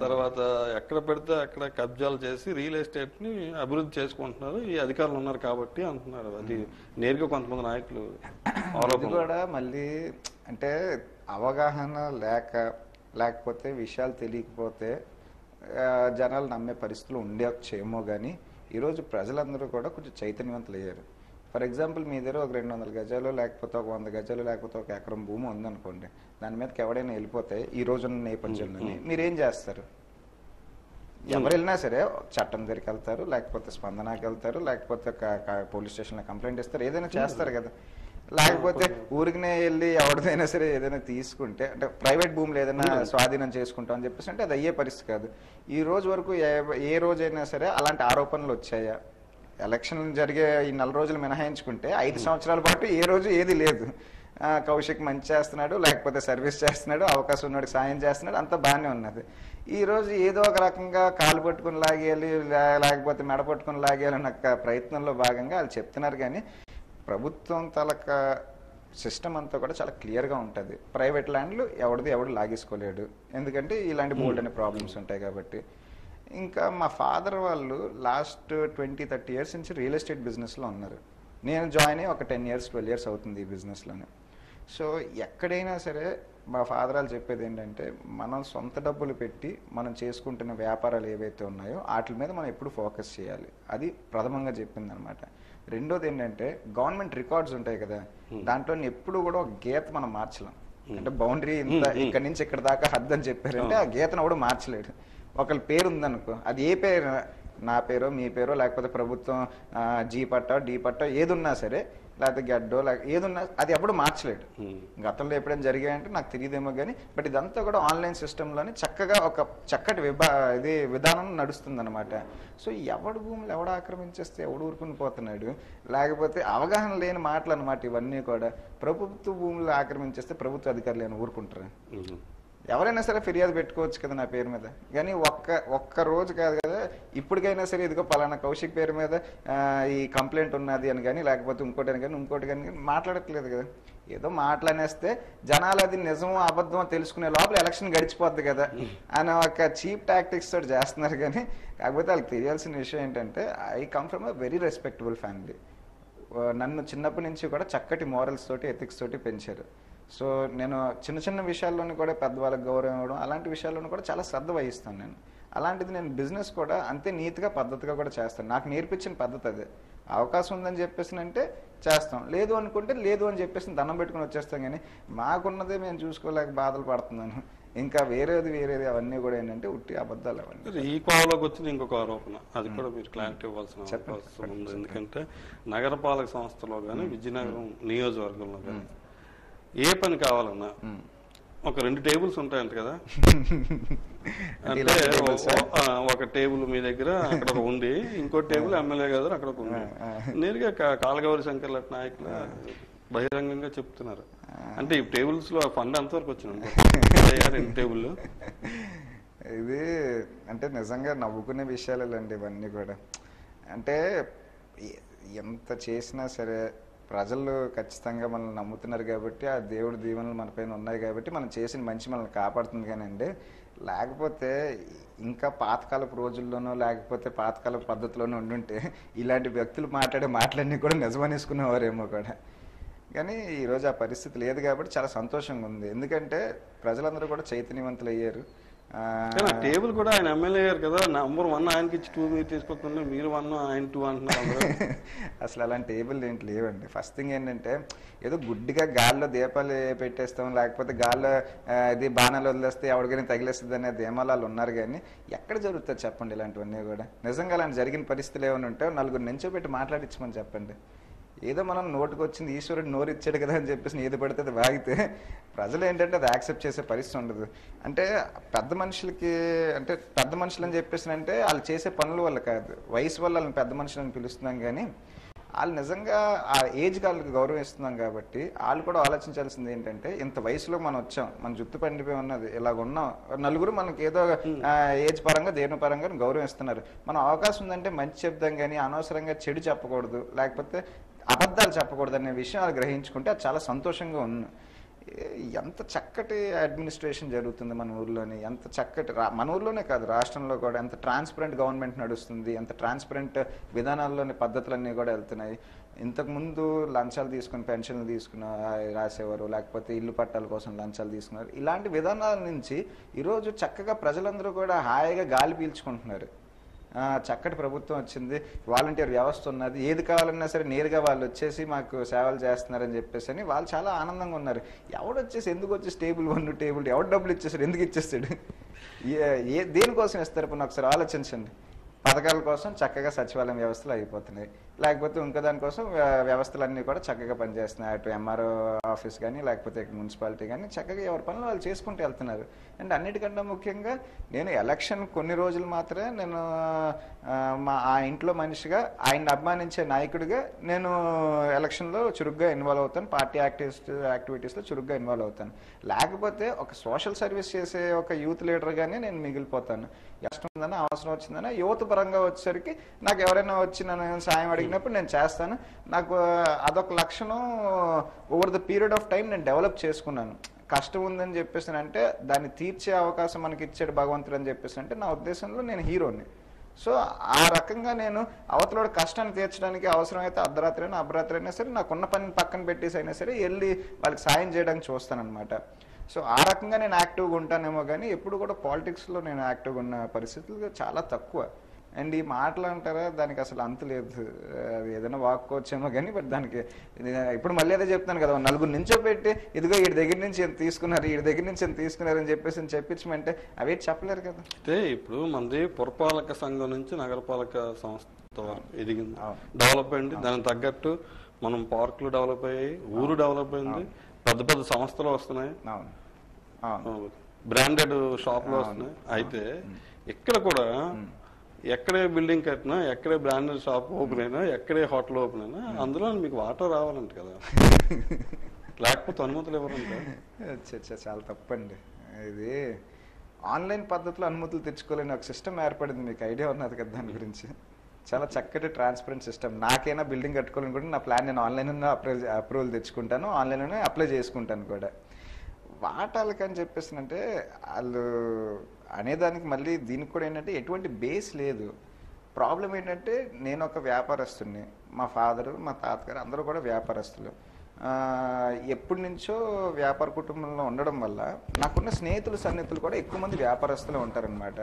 తర్వాత ఎక్కడ పెడితే అక్కడ కబ్జాలు చేసి రియల్ ఎస్టేట్ ని అభివృద్ధి చేసుకుంటున్నారు ఈ అధికారులు ఉన్నారు కాబట్టి అంటున్నారు. అది నేరుగా కొంతమంది నాయకులు కూడా మళ్ళీ అంటే అవగాహన లేకపోతే విషయాలు తెలియకపోతే జనాలు నమ్మే పరిస్థితులు ఉండేమో. కానీ ఈరోజు ప్రజలందరూ కూడా కొంచెం చైతన్యవంతులు అయ్యారు. ఫర్ ఎగ్జాంపుల్ మీ దగ్గర ఒక 200 గజాలు లేకపోతే ఒక 100 గజాలు లేకపోతే ఒక ఎకరం భూమి ఉందనుకోండి, దాని మీదకి ఎవడైనా వెళ్ళిపోతే ఈ రోజున్న నేపథ్యంలోని మీరేం చేస్తారు? ఎవరు వెళ్ళినా సరే చట్టం దగ్గరికి వెళ్తారు, లేకపోతే స్పందనకి వెళ్తారు, లేకపోతే పోలీస్ స్టేషన్లో కంప్లైంట్ ఇస్తారు, ఏదైనా చేస్తారు కదా. లేకపోతే ఊరికినే వెళ్ళి ఎవరిదైనా సరే ఏదైనా తీసుకుంటే అంటే ప్రైవేట్ భూములు ఏదైనా స్వాధీనం చేసుకుంటాం అని చెప్పేసి అంటే అది అయ్యే పరిస్థితి కాదు. ఈ రోజు వరకు ఏ రోజైనా సరే అలాంటి ఆరోపణలు వచ్చాయా? ఎలక్షన్ జరిగే ఈ 4 రోజులు మినహాయించుకుంటే 5 సంవత్సరాల పాటు ఏ రోజు ఏది లేదు. కౌశిక్ మంచి చేస్తున్నాడు, లేకపోతే సర్వీస్ చేస్తున్నాడు, అవకాశం ఉన్నవాడికి సాయం చేస్తున్నాడు, అంతా బాగానే ఉన్నది. ఈరోజు ఏదో ఒక రకంగా కాలు పట్టుకుని లాగేయాలి లేకపోతే మెడ పట్టుకుని లాగేయాలన్న ప్రయత్నంలో భాగంగా వాళ్ళు చెప్తున్నారు. కానీ ప్రభుత్వం తలక సిస్టమ్ అంతా కూడా చాలా క్లియర్గా ఉంటుంది. ప్రైవేట్ ల్యాండ్లు ఎవడు లాగేసుకోలేడు, ఎందుకంటే ఇలాంటి బోల్డ్ అనే ప్రాబ్లమ్స్ ఉంటాయి కాబట్టి. ఇంకా మా ఫాదర్ వాళ్ళు లాస్ట్ 20-30 ఇయర్స్ నుంచి రియల్ ఎస్టేట్ బిజినెస్లో ఉన్నారు. నేను జాయిన్ అయ్యి ఒక 10 years 12 years అవుతుంది ఈ బిజినెస్లోనే. సో ఎక్కడైనా సరే మా ఫాదర్ వాళ్ళు చెప్పేది ఏంటంటే మనం సొంత డబ్బులు పెట్టి మనం చేసుకుంటున్న వ్యాపారాలు ఏవైతే ఉన్నాయో వాటి మీద మనం ఎప్పుడు ఫోకస్ చేయాలి, అది ప్రథమంగా చెప్పింది అనమాట. రెండోది ఏంటంటే గవర్నమెంట్ రికార్డ్స్ ఉంటాయి కదా, దాంట్లో ఎప్పుడు కూడా ఒక గీత మనం మార్చలేం. అంటే బౌండరీ ఇంత ఇక్కడి నుంచి ఇక్కడ దాకా హద్దు అని చెప్పారంటే ఆ గీతను కూడా మార్చలేడు. ఒకళ్ళ పేరు ఉందనుకో, అది ఏ పేరు, నా పేరో మీ పేరో లేకపోతే ప్రభుత్వం జీ పట్టో డీ పట్టో ఏదున్నా సరే, లేకపోతే గడ్డో ఏదున్నా అది ఎప్పుడు మార్చలేడు. గతంలో ఎప్పుడైనా జరిగాయంటే నాకు తెలియదేమో కానీ, బట్ ఇదంతా కూడా ఆన్లైన్ సిస్టంలోనే చక్కగా ఒక చక్కటి విధానం నడుస్తుంది అనమాట. సో ఎవడు భూములు ఎవడు ఆక్రమించేస్తే ఎవడు ఊరుకుని పోతున్నాడు, లేకపోతే అవగాహన లేని మాటలు అనమాట ఇవన్నీ కూడా. ప్రభుత్వ భూములు ఆక్రమించేస్తే ప్రభుత్వ అధికారులు ఏమైనా ఊరుకుంటారు? ఎవరైనా సరే ఫిర్యాదు పెట్టుకోవచ్చు కదా నా పేరు మీద. కానీ ఒక్క రోజు కాదు కదా, ఇప్పటికైనా సరే ఇదిగో పలానా కౌశిక్ పేరు మీద ఈ కంప్లైంట్ ఉన్నది అని కానీ లేకపోతే ఇంకోటి కానీ మాట్లాడట్లేదు కదా. ఏదో మాట్లాడేస్తే జనాలు అది నిజమో అబద్ధమో తెలుసుకునే లోపల ఎలక్షన్ గడిచిపోద్ది కదా అని ఒక చీప్ టాక్టిక్స్ తోటి చేస్తున్నారు. కానీ కాకపోతే వాళ్ళకి తెలియాల్సిన విషయం ఏంటంటే I come from a very respectable family. నన్ను చిన్నప్పటి నుంచి కూడా చక్కటి మోరల్స్ తోటి ఎథిక్స్ తోటి పెంచారు. సో నేను చిన్న విషయాల్లోనూ కూడా పెద్దవాళ్ళకి గౌరవం ఇవ్వడం అలాంటి విషయాల్లోనూ కూడా చాలా శ్రద్ధ వహిస్తాను నేను. అలాంటిది నేను బిజినెస్ కూడా అంతే నీట్గా పద్ధతిగా కూడా చేస్తాను. నాకు నేర్పించిన పద్ధతి అదే. అవకాశం ఉందని చెప్పేసి అంటే చేస్తాం, లేదు అనుకుంటే లేదు అని చెప్పేసి దండం పెట్టుకుని వచ్చేస్తాం. కానీ మాకున్నదే మేము చూసుకోలేక బాధలు పడుతున్నాను. ఇంకా వేరేది అవన్నీ కూడా ఏంటంటే ఉట్టి అబద్ధాలు అవన్నీ. ఈ కోవలోకి వచ్చింది ఇంకొక ఆరోపణ, అది కూడా మీరు క్లారిటీ ఇవ్వాల్సిన అవసరం ఉంది. ఎందుకంటే నగరపాలక సంస్థలో కానీ విజయనగరం నియోజకవర్గంలో కానీ ఏ పని కావాలన్నా ఒక 2 టేబుల్స్ ఉంటాయంట కదా, అంటే ఒక టేబుల్ మీ దగ్గర అక్కడ ఒక ఉంది, ఇంకో టేబుల్ ఎమ్మెల్యే గారు అక్కడ ఒక ఉంది. నేరుగా కాలగౌరి శంకర్ లట్ నాయకులు బహిరంగంగా చెప్తున్నారు. అంటే ఈ టేబుల్స్ లో ఫండ్ ఎంతవరకు వచ్చింది టేబుల్? ఇది అంటే నిజంగా నవ్వుకునే విషయాలేండి ఇవన్నీ కూడా. అంటే ఎంత చేసినా సరే ప్రజలు ఖచ్చితంగా మనల్ని నమ్ముతున్నారు కాబట్టి, ఆ దేవుడి దీవెనలు మన పైన ఉన్నాయి కాబట్టి మనం చేసిన మంచి మనల్ని కాపాడుతుంది. కానండి లేకపోతే ఇంకా పాతకాలపు రోజుల్లోనో లేకపోతే పాతకాలపు పద్ధతిలోనో ఉండుంటే ఇలాంటి వ్యక్తులు మాట్లాడే మాటలన్నీ కూడా నిజమనేసుకునేవారేమో కూడా. కానీ ఈరోజు ఆ పరిస్థితి లేదు కాబట్టి చాలా సంతోషంగా ఉంది. ఎందుకంటే ప్రజలందరూ కూడా చైతన్యవంతులు అయ్యారు. టేబుల్ కూడా ఆయన ఎమ్మెల్యే గారు కదా, నంబర్ 1 ఆయనకి ఇచ్చి 2 మీరు తీసుకోకుండా మీరు 1 ఆయన 2 అంటున్నారు. అసలు అలాంటి టేబుల్ ఏంటి లేవండి. ఫస్ట్ థింగ్ ఏంటంటే ఏదో గుడ్డిగా గాల్లో దీపాలు పెట్టేస్తాం, లేకపోతే గాల్లో ఇది బాణాలు వదిలేస్తే ఎవరికైనా తగిలేస్తుంది అనే ధీమాలు ఉన్నారు. కానీ ఎక్కడ జరుగుతుంది చెప్పండి ఇలాంటివన్నీ కూడా? నిజంగా అలాంటి జరిగిన పరిస్థితులు ఏమైనా ఉంటే నలుగురు నించోబెట్టి మాట్లాడించమని చెప్పండి. ఏదో మనం నోటుకు వచ్చింది ఈశ్వరుడు నోరు ఇచ్చాడు కదా అని చెప్పేసి ఏది పడితే అది వాగితే ప్రజలు ఏంటంటే అది యాక్సెప్ట్ చేసే పరిస్థితి ఉండదు. అంటే పెద్ద మనుషులకి అంటే పెద్ద మనుషులు అని చెప్పేసి అంటే వాళ్ళు చేసే పనుల వల్ల కాదు, వయసు వల్ల వాళ్ళని పెద్ద మనుషులని పిలుస్తున్నాం. కానీ వాళ్ళు నిజంగా ఆ ఏజ్కి వాళ్ళకి గౌరవం ఇస్తున్నాం కాబట్టి వాళ్ళు కూడా ఆలోచించాల్సింది ఏంటంటే ఇంత వయసులో మనం వచ్చాం, మన జుట్టు పండిపోయి ఉన్నది, ఇలాగ ఉన్నాం, నలుగురు మనకి ఏదో ఏజ్ పరంగా దేని పరంగా గౌరవం ఇస్తున్నారు. మనం అవకాశం ఉందంటే మంచి చెప్దాం కానీ అనవసరంగా చెడు చెప్పకూడదు, లేకపోతే అబద్ధాలు చెప్పకూడదు అనే విషయం వాళ్ళు గ్రహించుకుంటే అది చాలా సంతోషంగా ఉంది. ఎంత చక్కటి అడ్మినిస్ట్రేషన్ జరుగుతుంది మన ఊర్లోని, ఎంత చక్కటి మన ఊర్లోనే కాదు రాష్ట్రంలో కూడా ఎంత ట్రాన్స్పరెంట్ గవర్నమెంట్ నడుస్తుంది, ఎంత ట్రాన్స్పరెంట్ విధానాల్లోని పద్ధతులన్నీ కూడా వెళ్తున్నాయి. ఇంతకుముందు లంచాలు తీసుకుని పెన్షన్లు తీసుకుని రాసేవారు, లేకపోతే ఇల్లు పట్టాల కోసం లంచాలు తీసుకున్నారు. ఇలాంటి విధానాల నుంచి ఈరోజు చక్కగా ప్రజలందరూ కూడా హాయిగా గాలి పీల్చుకుంటున్నారు. చక్కటి ప్రభుత్వం వచ్చింది, వాలంటీర్ వ్యవస్థ ఉన్నది, ఏది కావాలన్నా సరే నేరుగా వాళ్ళు వచ్చేసి మాకు సేవలు చేస్తున్నారని చెప్పేసి అని వాళ్ళు చాలా ఆనందంగా ఉన్నారు. ఎవడొచ్చేసి ఎందుకు వచ్చేసి టేబుల్ 1 టేబుల్ ఎవడు డబ్బులు ఇచ్చేసాడు, ఎందుకు ఇచ్చేస్తాడు, దేనికోసం ఇస్తారు? ఇప్పుడు ఒకసారి ఆలోచించండి. పథకాల కోసం చక్కగా సచివాలయం వ్యవస్థలు అయిపోతున్నాయి, లేకపోతే ఇంకా దానికోసం వ్యవస్థలన్నీ కూడా చక్కగా పనిచేస్తున్నాయి. అటు ఎంఆర్ఓ ఆఫీస్ కానీ లేకపోతే మున్సిపాలిటీ కానీ చక్కగా ఎవరి పనులు వాళ్ళు చేసుకుంటూ వెళ్తున్నారు. అండ్ అన్నిటికన్నా ముఖ్యంగా నేను ఎలక్షన్ కొన్ని రోజులు మాత్రమే నేను ఆ ఇంట్లో మనిషిగా ఆయన అభిమానించే నాయకుడిగా నేను ఎలక్షన్లో చురుగ్గా ఇన్వాల్వ్ అవుతాను, పార్టీ యాక్టివిటీస్లో చురుగ్గా ఇన్వాల్వ్ అవుతాను. లేకపోతే ఒక సోషల్ సర్వీస్ చేసే ఒక యూత్ లీడర్గానే నేను మిగిలిపోతాను. కష్టం ఉందన్నా అవసరం వచ్చిందన్నా యువత పరంగా వచ్చేసరికి నాకు ఎవరైనా వచ్చి నన్ను సాయం అడిగినప్పుడు నేను చేస్తాను. నాకు అదొక లక్షణం over the period of time నేను డెవలప్ చేసుకున్నాను. కష్టం ఉందని చెప్పేసి అంటే దాన్ని తీర్చే అవకాశం మనకి ఇచ్చాడు భగవంతుడు అని చెప్పేసి అంటే నా ఉద్దేశంలో నేను హీరోని. సో ఆ రకంగా నేను అవతల కష్టాన్ని తీర్చడానికి అవసరమైతే అర్ధరాత్రి అయినా అర్ధరాత్రి అయినా సరే నాకున్న పని పక్కన పెట్టేసి అయినా సరే వెళ్ళి వాళ్ళకి సాయం చేయడానికి చూస్తానన్నమాట. సో ఆ రకంగా నేను యాక్టివ్గా ఉంటానేమో కానీ ఎప్పుడు కూడా పాలిటిక్స్లో నేను యాక్టివ్గా ఉన్న పరిస్థితులు చాలా తక్కువ. అండ్ ఈ మాటలు అంటారా దానికి అసలు అంత లేదు, ఏదైనా వాక్కోవచ్చేమో కానీ బట్ దానికి ఇప్పుడు మళ్ళీ అదే చెప్తాను కదా, నలుగురు నించోబెట్టి ఇదిగో వీడి దగ్గర నుంచి ఎంత తీసుకున్నారు వీడి దగ్గర నుంచి ఎంత తీసుకున్నారని చెప్పేసి చెప్పించమంటే అవి చెప్పలేరు కదా. అంటే ఇప్పుడు మనది పురపాలక సంఘం నుంచి నగరపాలక సంస్థ ఎదిగింది, డెవలప్ అయింది, దానికి తగ్గట్టు మనం పార్కులు డెవలప్ అయ్యాయి, ఊరు డెవలప్ అయింది, పెద్ద పెద్ద సంస్థలు వస్తున్నాయి, బ్రాండెడ్ షాపులు వస్తున్నాయి. అయితే ఇక్కడ కూడా ఎక్కడే బిల్డింగ్ కట్టినా, ఎక్కడే బ్రాండెడ్ షాప్ ఓపెన్ అయినా, ఎక్కడే హోటల్ ఓపెన్ అయినా అందులో మీకు వాటర్ రావాలంట కదా, లేకపోతే అనుమతులు ఇవ్వరంట. చాలా తప్పండి. ఇది ఆన్లైన్ పద్ధతిలో అనుమతులు తెచ్చుకోలేని ఒక సిస్టమ్ ఏర్పడింది, మీకు ఐడియా ఉన్నది కదా దాని గురించి. చాలా చక్కటి ట్రాన్స్పరెంట్ సిస్టమ్. నాకైనా బిల్డింగ్ కట్టుకోవాలని కూడా నా ప్లాన్ నేను ఆన్లైన్లో అప్రూవల్ తెచ్చుకుంటాను, ఆన్లైన్లోనే అప్లై చేసుకుంటాను కూడా. వాటాలకని చెప్పేసి అంటే వాళ్ళు అనేదానికి మళ్ళీ దీనికి కూడా ఏంటంటే ఎటువంటి బేస్ లేదు. ప్రాబ్లం ఏంటంటే నేను ఒక వ్యాపారస్తుని, మా ఫాదరు మా తాతగారు అందరూ కూడా వ్యాపారస్తులు. ఎప్పటి నుంచో వ్యాపార కుటుంబంలో ఉండడం వల్ల నాకున్న స్నేహితులు సన్నిహితులు కూడా ఎక్కువ మంది వ్యాపారస్తులు ఉంటారనమాట.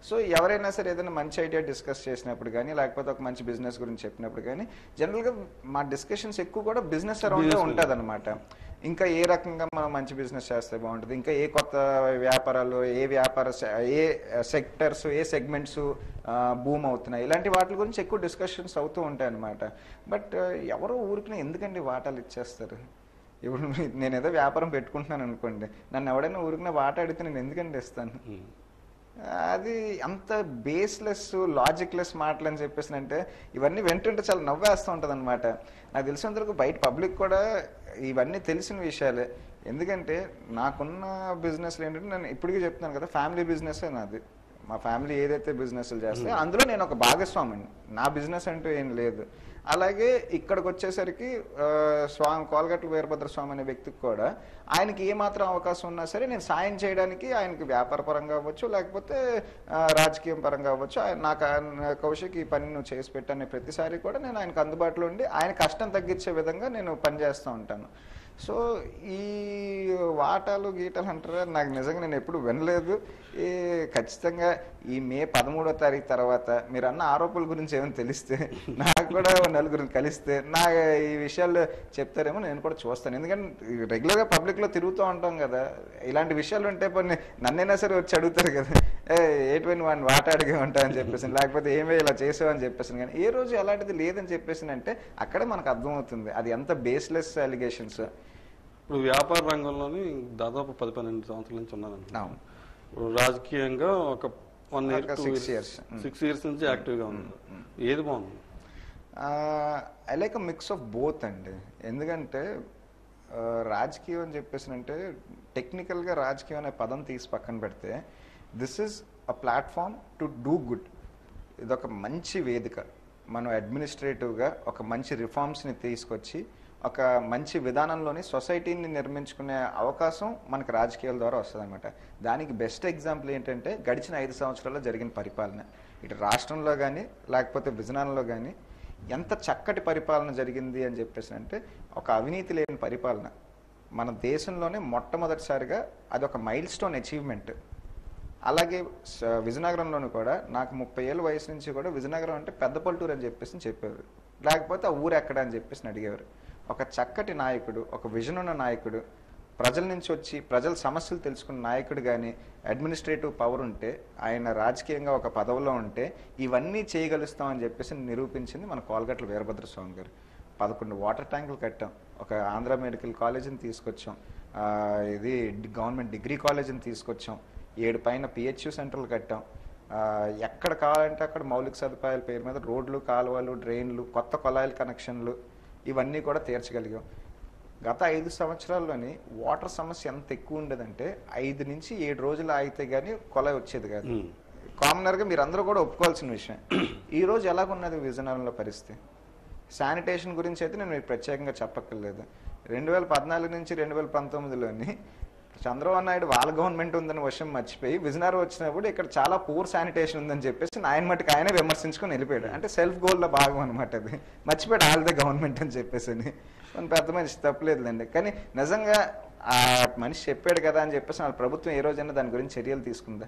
సో ఎవరైనా సరే ఏదైనా మంచి ఐడియా డిస్కస్ చేసినప్పుడు కానీ లేకపోతే ఒక మంచి బిజినెస్ గురించి చెప్పినప్పుడు కానీ జనరల్గా మా డిస్కషన్స్ ఎక్కువ కూడా బిజినెస్ అరౌండ్ ఉంటుంది అనమాట. ఇంకా ఏ రకంగా మనం మంచి బిజినెస్ చేస్తే బాగుంటుంది, ఇంకా ఏ కొత్త వ్యాపారాలు, ఏ సెక్టర్స్, ఏ సెగ్మెంట్స్ బూమ్ అవుతున్నాయి, ఇలాంటి వాటి గురించి ఎక్కువ డిస్కషన్స్ అవుతూ ఉంటాయి అన్నమాట. బట్ ఎవరో ఊరికి ఎందుకండి వాటాలు ఇచ్చేస్తారు? ఇప్పుడు నేను ఏదో వ్యాపారం పెట్టుకుంటున్నాను అనుకోండి, నన్ను ఎవడైనా ఊరికి వాటా అడిగితే నేను ఎందుకండి ఇస్తాను? అది అంత బేస్లెస్ లాజిక్లెస్ మాటలు అని చెప్పేసి అంటే ఇవన్నీ వింటుంటే చాలా నవ్వేస్తూ ఉంటుంది అనమాట. నాకు తెలిసినంతవరకు బయట పబ్లిక్ కూడా ఇవన్నీ తెలిసిన విషయాలే. ఎందుకంటే నాకున్న బిజినెస్లు ఏంటంటే నేను ఇప్పటికీ చెప్తున్నాను కదా, ఫ్యామిలీ బిజినెస్ నాది. మా ఫ్యామిలీ ఏదైతే బిజినెస్లు చేస్తే అందులో నేను ఒక భాగస్వామిని. నా బిజినెస్ అంటూ ఏం లేదు. అలాగే ఇక్కడికి వచ్చేసరికి స్వామి కోలగట్ల వీరభద్ర స్వామి అనే వ్యక్తికి కూడా ఆయనకి ఏమాత్రం అవకాశం ఉన్నా సరే నేను సాయం చేయడానికి, ఆయనకి వ్యాపార పరంగా అవ్వచ్చు లేకపోతే రాజకీయం పరంగా అవ్వచ్చు, నాకు కౌశిక్ ఈ పని నువ్వు చేసి పెట్టానే ప్రతిసారి కూడా నేను ఆయనకు అందుబాటులో ఉండి ఆయన కష్టం తగ్గించే విధంగా నేను పనిచేస్తూ ఉంటాను. సో ఈ వాటాలు గీటాలు అంటారా నాకు నిజంగా నేను ఎప్పుడు వినలేదు. ఖచ్చితంగా ఈ మే 13వ తారీఖు తర్వాత మీరు అన్న ఆరోపణల గురించి ఏమైనా తెలిస్తే నాకు కూడా నలుగురిని కలిస్తే నా ఈ విషయాలు చెప్తారేమో నేను కూడా చూస్తాను. ఎందుకంటే రెగ్యులర్గా పబ్లిక్లో తిరుగుతూ ఉంటాం కదా, ఇలాంటి విషయాలు ఉంటే కొన్ని నన్నైనా సరే వచ్చి అడుగుతారు కదా, ఏటువంటి వాడిని వాట అడిగే ఉంటా అని చెప్పేసి, లేకపోతే ఏమే ఇలా చేసావని చెప్పేసి. కానీ ఏ రోజు అలాంటిది లేదని చెప్పేసి అంటే అక్కడే మనకు అర్థమవుతుంది అది ఎంత బేస్లెస్ అలిగేషన్స్. ఇప్పుడు వ్యాపార రంగంలోని దాదాపు 10-12 సంవత్సరాల నుంచి ఉన్నాను. ఇప్పుడు రాజకీయంగా ఒక 1 year 6 years నుంచి యాక్టివ్గా ఉన్నాను. ఏది బాగుంది? I like a mix of both అండి. ఎందుకంటే రాజకీయం అని చెప్పేసి అంటే టెక్నికల్గా రాజకీయం అనే పదం తీసి పక్కన పెడితే this is a platform to do good. ఇదొక మంచి వేదిక. మనం అడ్మినిస్ట్రేటివ్గా ఒక మంచి రిఫార్మ్స్ని తీసుకొచ్చి ఒక మంచి విధానంలోని సొసైటీని నిర్మించుకునే అవకాశం మనకు రాజకీయాల ద్వారా వస్తుంది అనమాట. దానికి బెస్ట్ ఎగ్జాంపుల్ ఏంటంటే గడిచిన 5 సంవత్సరాల్లో జరిగిన పరిపాలన. ఇటు రాష్ట్రంలో కానీ లేకపోతే విజయనగరంలో కానీ ఎంత చక్కటి పరిపాలన జరిగింది అని చెప్పేసి అంటే ఒక అవినీతి లేని పరిపాలన. మన దేశంలోనే మొట్టమొదటిసారిగా అది ఒక మైల్ స్టోన్ అచీవ్మెంట్. అలాగే విజయనగరంలోనూ కూడా నాకు 30 ఏళ్ళ వయసు నుంచి కూడా విజయనగరం అంటే పెద్ద పల్లెటూరు అని చెప్పేసి చెప్పేవారు, లేకపోతే ఆ ఊరు ఎక్కడ అని చెప్పేసి అడిగేవారు. ఒక చక్కటి నాయకుడు, ఒక విజన్ ఉన్న నాయకుడు, ప్రజల నుంచి వచ్చి ప్రజల సమస్యలు తెలుసుకున్న నాయకుడు కానీ అడ్మినిస్ట్రేటివ్ పవర్ ఉంటే, ఆయన రాజకీయంగా ఒక పదవిలో ఉంటే ఇవన్నీ చేయగలుస్తామని చెప్పేసి నిరూపించింది మన కోలగట్ల వీరభద్ర స్వామి గారు. 11 వాటర్ ట్యాంకులు కట్టాం, ఒక ఆంధ్ర మెడికల్ కాలేజీని తీసుకొచ్చాం, ఇది గవర్నమెంట్ డిగ్రీ కాలేజీని తీసుకొచ్చాం, 7 పైన PHU సెంటర్లు కట్టాం. ఎక్కడ కావాలంటే అక్కడ మౌలిక సదుపాయాల పేరు మీద రోడ్లు, కాలువలు, డ్రైన్లు, కొత్త కొలాయిల కనెక్షన్లు ఇవన్నీ కూడా తీర్చగలిగాం. గత 5 సంవత్సరాల్లోని వాటర్ సమస్య ఎంత ఎక్కువ ఉండేదంటే 5 నుంచి 7 రోజులు ఆగితే కానీ కొలాయి వచ్చేది కాదు. కామనర్గా మీరు అందరూ కూడా ఒప్పుకోవాల్సిన విషయం. ఈ రోజు ఎలాగున్నది విజయనగరంలో పరిస్థితి? శానిటేషన్ గురించి అయితే నేను మీకు ప్రత్యేకంగా చెప్పక్కర్లేదు. 2014 నుంచి 2019లోని చంద్రబాబు నాయుడు వాళ్ళ గవర్నమెంట్ ఉందని విషయం మర్చిపోయి విజయనగరం వచ్చినప్పుడు ఇక్కడ చాలా పూర్ శానిటేషన్ ఉందని చెప్పేసి ఆయన మట్టుకు ఆయనే విమర్శించుకొని వెళ్ళిపోయాడు. అంటే సెల్ఫ్ గోల్లో భాగం అనమాట. అది మర్చిపోయాడు వాళ్ళదే గవర్నమెంట్ అని చెప్పేసి. మన పెద్ద మనిషి తప్పలేదులేండి. కానీ నిజంగా ఆ మనిషి చెప్పాడు కదా అని చెప్పేసి వాళ్ళ ప్రభుత్వం ఏ రోజైనా దాని గురించి చర్యలు తీసుకుందా?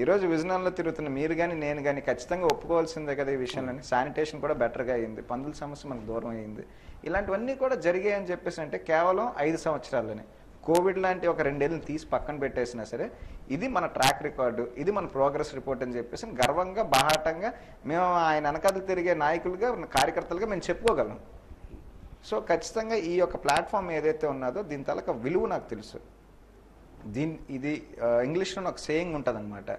ఈరోజు విజయనగరంలో తిరుగుతున్న మీరు కానీ నేను కానీ ఖచ్చితంగా ఒప్పుకోవాల్సిందే కదా ఈ విషయంలోని. శానిటేషన్ కూడా బెటర్గా అయ్యింది, పందుల సమస్య మనకు దూరం అయ్యింది. ఇలాంటివన్నీ కూడా జరిగాయని చెప్పేసి అంటే కేవలం 5 సంవత్సరాల్లోనే. కోవిడ్ లాంటి ఒక 2 ఏళ్ళని తీసి పక్కన పెట్టేసినా సరే ఇది మన ట్రాక్ రికార్డు, ఇది మన ప్రోగ్రెస్ రిపోర్ట్ అని చెప్పేసి గర్వంగా బాహాటంగా మేము ఆయన వెనకాల తిరిగే నాయకులుగా కార్యకర్తలుగా మేము చెప్పుకోగలం. సో ఖచ్చితంగా ఈ యొక్క ప్లాట్ఫామ్ ఏదైతే ఉన్నదో దీని తాలూకా విలువ నాకు తెలుసు. ఇది ఇంగ్లీష్లో ఒక సేయింగ్ ఉంటుంది అనమాట,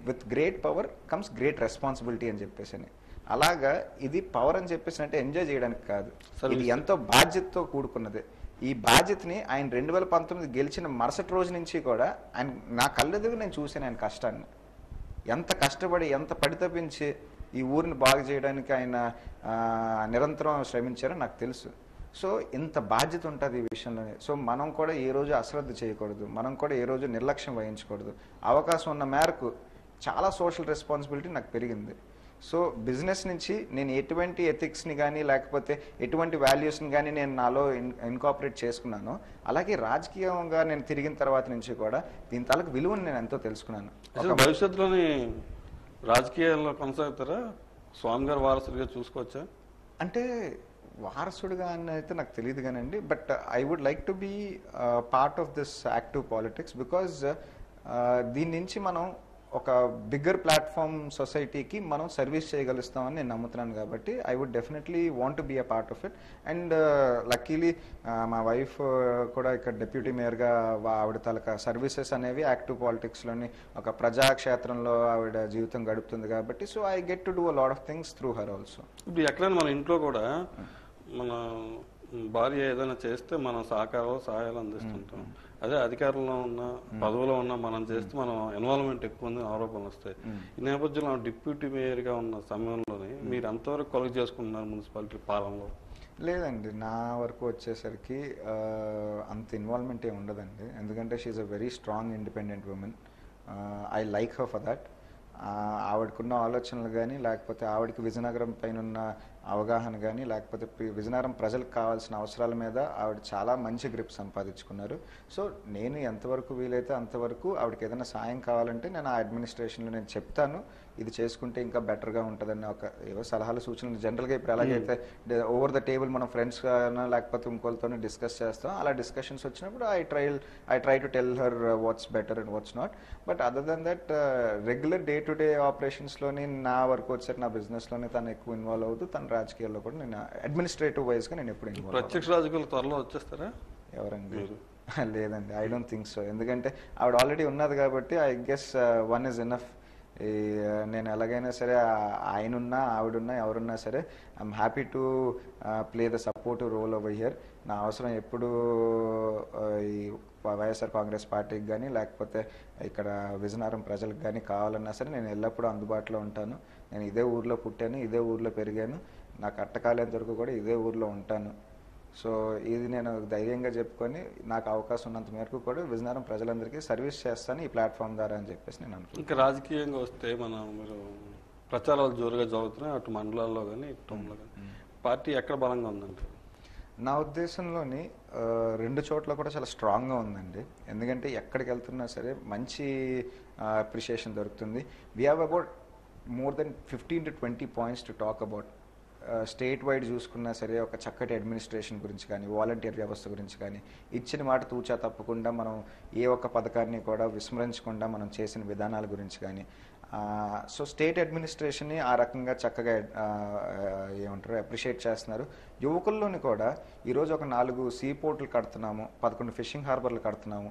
with great power comes great responsibility అని చెప్పేసి. అలాగా ఇది పవర్ అని చెప్పేసి అంటే ఎంజాయ్ చేయడానికి కాదు, ఇది ఎంతో బాధ్యతతో కూడుకున్నది. ఈ బాధ్యతని ఆయన 2019 గెలిచిన మరుసటి రోజు నుంచి కూడా ఆయన నా కళ్ళెదుగు నేను చూశాను ఆయన కష్టాన్ని. ఎంత కష్టపడి ఎంత పరితపించి ఈ ఊరిని బాగు చేయడానికి ఆయన నిరంతరం శ్రమించారో నాకు తెలుసు. సో ఇంత బాధ్యత ఉంటుంది ఈ విషయంలోనే. సో మనం కూడా ఏ రోజు అశ్రద్ధ చేయకూడదు, మనం కూడా ఏ రోజు నిర్లక్ష్యం వహించకూడదు. అవకాశం ఉన్న మేరకు చాలా సోషల్ రెస్పాన్సిబిలిటీ నాకు పెరిగింది. సో బిజినెస్ నుంచి నేను ఎటువంటి ఎథిక్స్ని కానీ లేకపోతే ఎటువంటి వాల్యూస్ని కానీ నేను నాలో ఇన్కాపరేట్ చేసుకున్నాను. అలాగే రాజకీయంగా నేను తిరిగిన తర్వాత నుంచి కూడా దీని తాలూకు విలువను నేను ఎంతో తెలుసుకున్నాను. భవిష్యత్తులోని రాజకీయాల్లో కొనసాగుతారా? స్వామి గారు వారసుడిగా చూసుకోవచ్చా? అంటే వారసుడిగా అని అయితే నాకు తెలియదు కానండి, but I would like to be part of this active politics. Because దీని నుంచి మనం ఒక బిగ్గర్ ప్లాట్ఫామ్ సొసైటీకి మనం సర్వీస్ చేయగలుస్తామని నేను నమ్ముతున్నాను కాబట్టి I would definitely want to be a part of it. And luckily మా వైఫ్ కూడా ఇక్కడ డిప్యూటీ మేయర్గా ఆవిడ తలక సర్వీసెస్ అనేవి యాక్టివ్ పాలిటిక్స్లోని ఒక ప్రజాక్షేత్రంలో ఆవిడ జీవితం గడుపుతుంది కాబట్టి so I get to do a lot of things through her also. ఇప్పుడు ఎక్కడైనా మన ఇంట్లో కూడా మన భార్య ఏదైనా చేస్తే మనం సహాయాలు అందిస్తుంటాం. అదే అధికారంలో ఉన్న పదవిలో ఉన్న మనం చేస్తే మనం ఇన్వాల్వ్మెంట్ ఎక్కువ ఉంది ఆరోపణలు వస్తాయి. ఈ నేపథ్యంలో డిప్యూటీ మేయర్గా ఉన్న సమయంలోనే మీరు ఎంతవరకు కొలుగు చేసుకుంటున్నారు మున్సిపాలిటీ పాలనలో? లేదండి, నా వరకు వచ్చేసరికి అంత ఇన్వాల్వ్మెంట్ ఏమి ఉండదండి. ఎందుకంటే she's a very strong independent woman. I like her for that. ఆవిడకున్న ఆలోచనలు కానీ లేకపోతే ఆవిడకి విజయనగరం పైన ఉన్న అవగాహన కానీ లేకపోతే విజయనగరం ప్రజలకు కావాల్సిన అవసరాల మీద ఆవిడ చాలా మంచి గ్రిప్ సంపాదించుకున్నారు. సో నేను ఎంతవరకు వీలైతే అంతవరకు ఆవిడకి ఏదైనా సాయం కావాలంటే నేను ఆ అడ్మినిస్ట్రేషన్లో నేను చెప్తాను, ఇది చేసుకుంటే ఇంకా బెటర్గా ఉంటుందని ఒక ఏవో సలహాలు సూచనలు జనరల్గా ఇప్పుడు ఎలాగైతే ఓవర్ ద టేబుల్ మనం ఫ్రెండ్స్ లేకపోతే ఇంకోళ్ళతోనే డిస్కస్ చేస్తాం, అలా డిస్కషన్స్ వచ్చినప్పుడు I try to tell her what's better and what's not. But other then that regular day to day ఆపరేషన్స్లోని నా వర్క్ వచ్చారు, నా బిజినెస్లోనే తను ఎక్కువ ఇన్వాల్వ్ అవుతూ తన రాజకీయాల్లో కూడా నేను అడ్మినిస్ట్రేటివ్ వైజ్గా నేను ఎప్పుడు ఇన్వాల్వ్. ప్రత్యక్ష రాజకీయాలు త్వరలో వచ్చేస్తారా? ఎవరండి? లేదండి, ఐ డోంట్ థింక్ సో. ఎందుకంటే ఆవిడ ఆల్రెడీ ఉన్నది కాబట్టి I guess one is enough. నేను ఎలాగైనా సరే ఆయనున్నా ఆవిడున్నా ఎవరున్నా సరే I'm happy to play the supportive role over here. నా అవసరం ఎప్పుడు ఈ వైఎస్ఆర్ కాంగ్రెస్ పార్టీకి కానీ లేకపోతే ఇక్కడ విజయనగరం ప్రజలకు కానీ కావాలన్నా సరే నేను ఎల్లప్పుడూ అందుబాటులో ఉంటాను. నేను ఇదే ఊర్లో పుట్టాను, ఇదే ఊర్లో పెరిగాను, నాకు అట్టకాలేంత వరకు కూడా ఇదే ఊర్లో ఉంటాను. సో ఇది నేను ధైర్యంగా చెప్పుకొని నాకు అవకాశం ఉన్నంత మేరకు కూడా విజయనగరం ప్రజలందరికీ సర్వీస్ చేస్తాను ఈ ప్లాట్ఫామ్ ద్వారా అని చెప్పేసి నేను అనుకుంటున్నాను. ఇంకా రాజకీయంగా వస్తే మీరు ప్రచారాలు జోరుగా జరుగుతున్నాయి అటు మండలాల్లో కానీ ఇటు టౌన్లో కానీ, పార్టీ ఎక్కడ బలంగా ఉందంటే? నా ఉద్దేశంలోని రెండు చోట్ల కూడా చాలా స్ట్రాంగ్గా ఉందండి. ఎందుకంటే ఎక్కడికి వెళ్తున్నా సరే మంచి అప్రిషియేషన్ దొరుకుతుంది. We have about more than 15 to 20 points to talk about. State wide చూసుకున్నా సరే ఒక చక్కటి అడ్మినిస్ట్రేషన్ గురించి కానీ వాలంటీర్ వ్యవస్థ గురించి కానీ ఇచ్చిన మాట తూచా తప్పకుండా మనం ఏ ఒక్క పథకాన్ని కూడా విస్మరించకుండా మనం చేసిన విధానాల గురించి కానీ సో స్టేట్ అడ్మినిస్ట్రేషన్ని ఆ రకంగా చక్కగా ఏమంటారు అప్రిషియేట్ చేస్తున్నారు. యువకుల్లోని కూడా ఈరోజు ఒక 4 సీ పోర్టులు కడుతున్నాము, 11 ఫిషింగ్ హార్బర్లు కడుతున్నాము,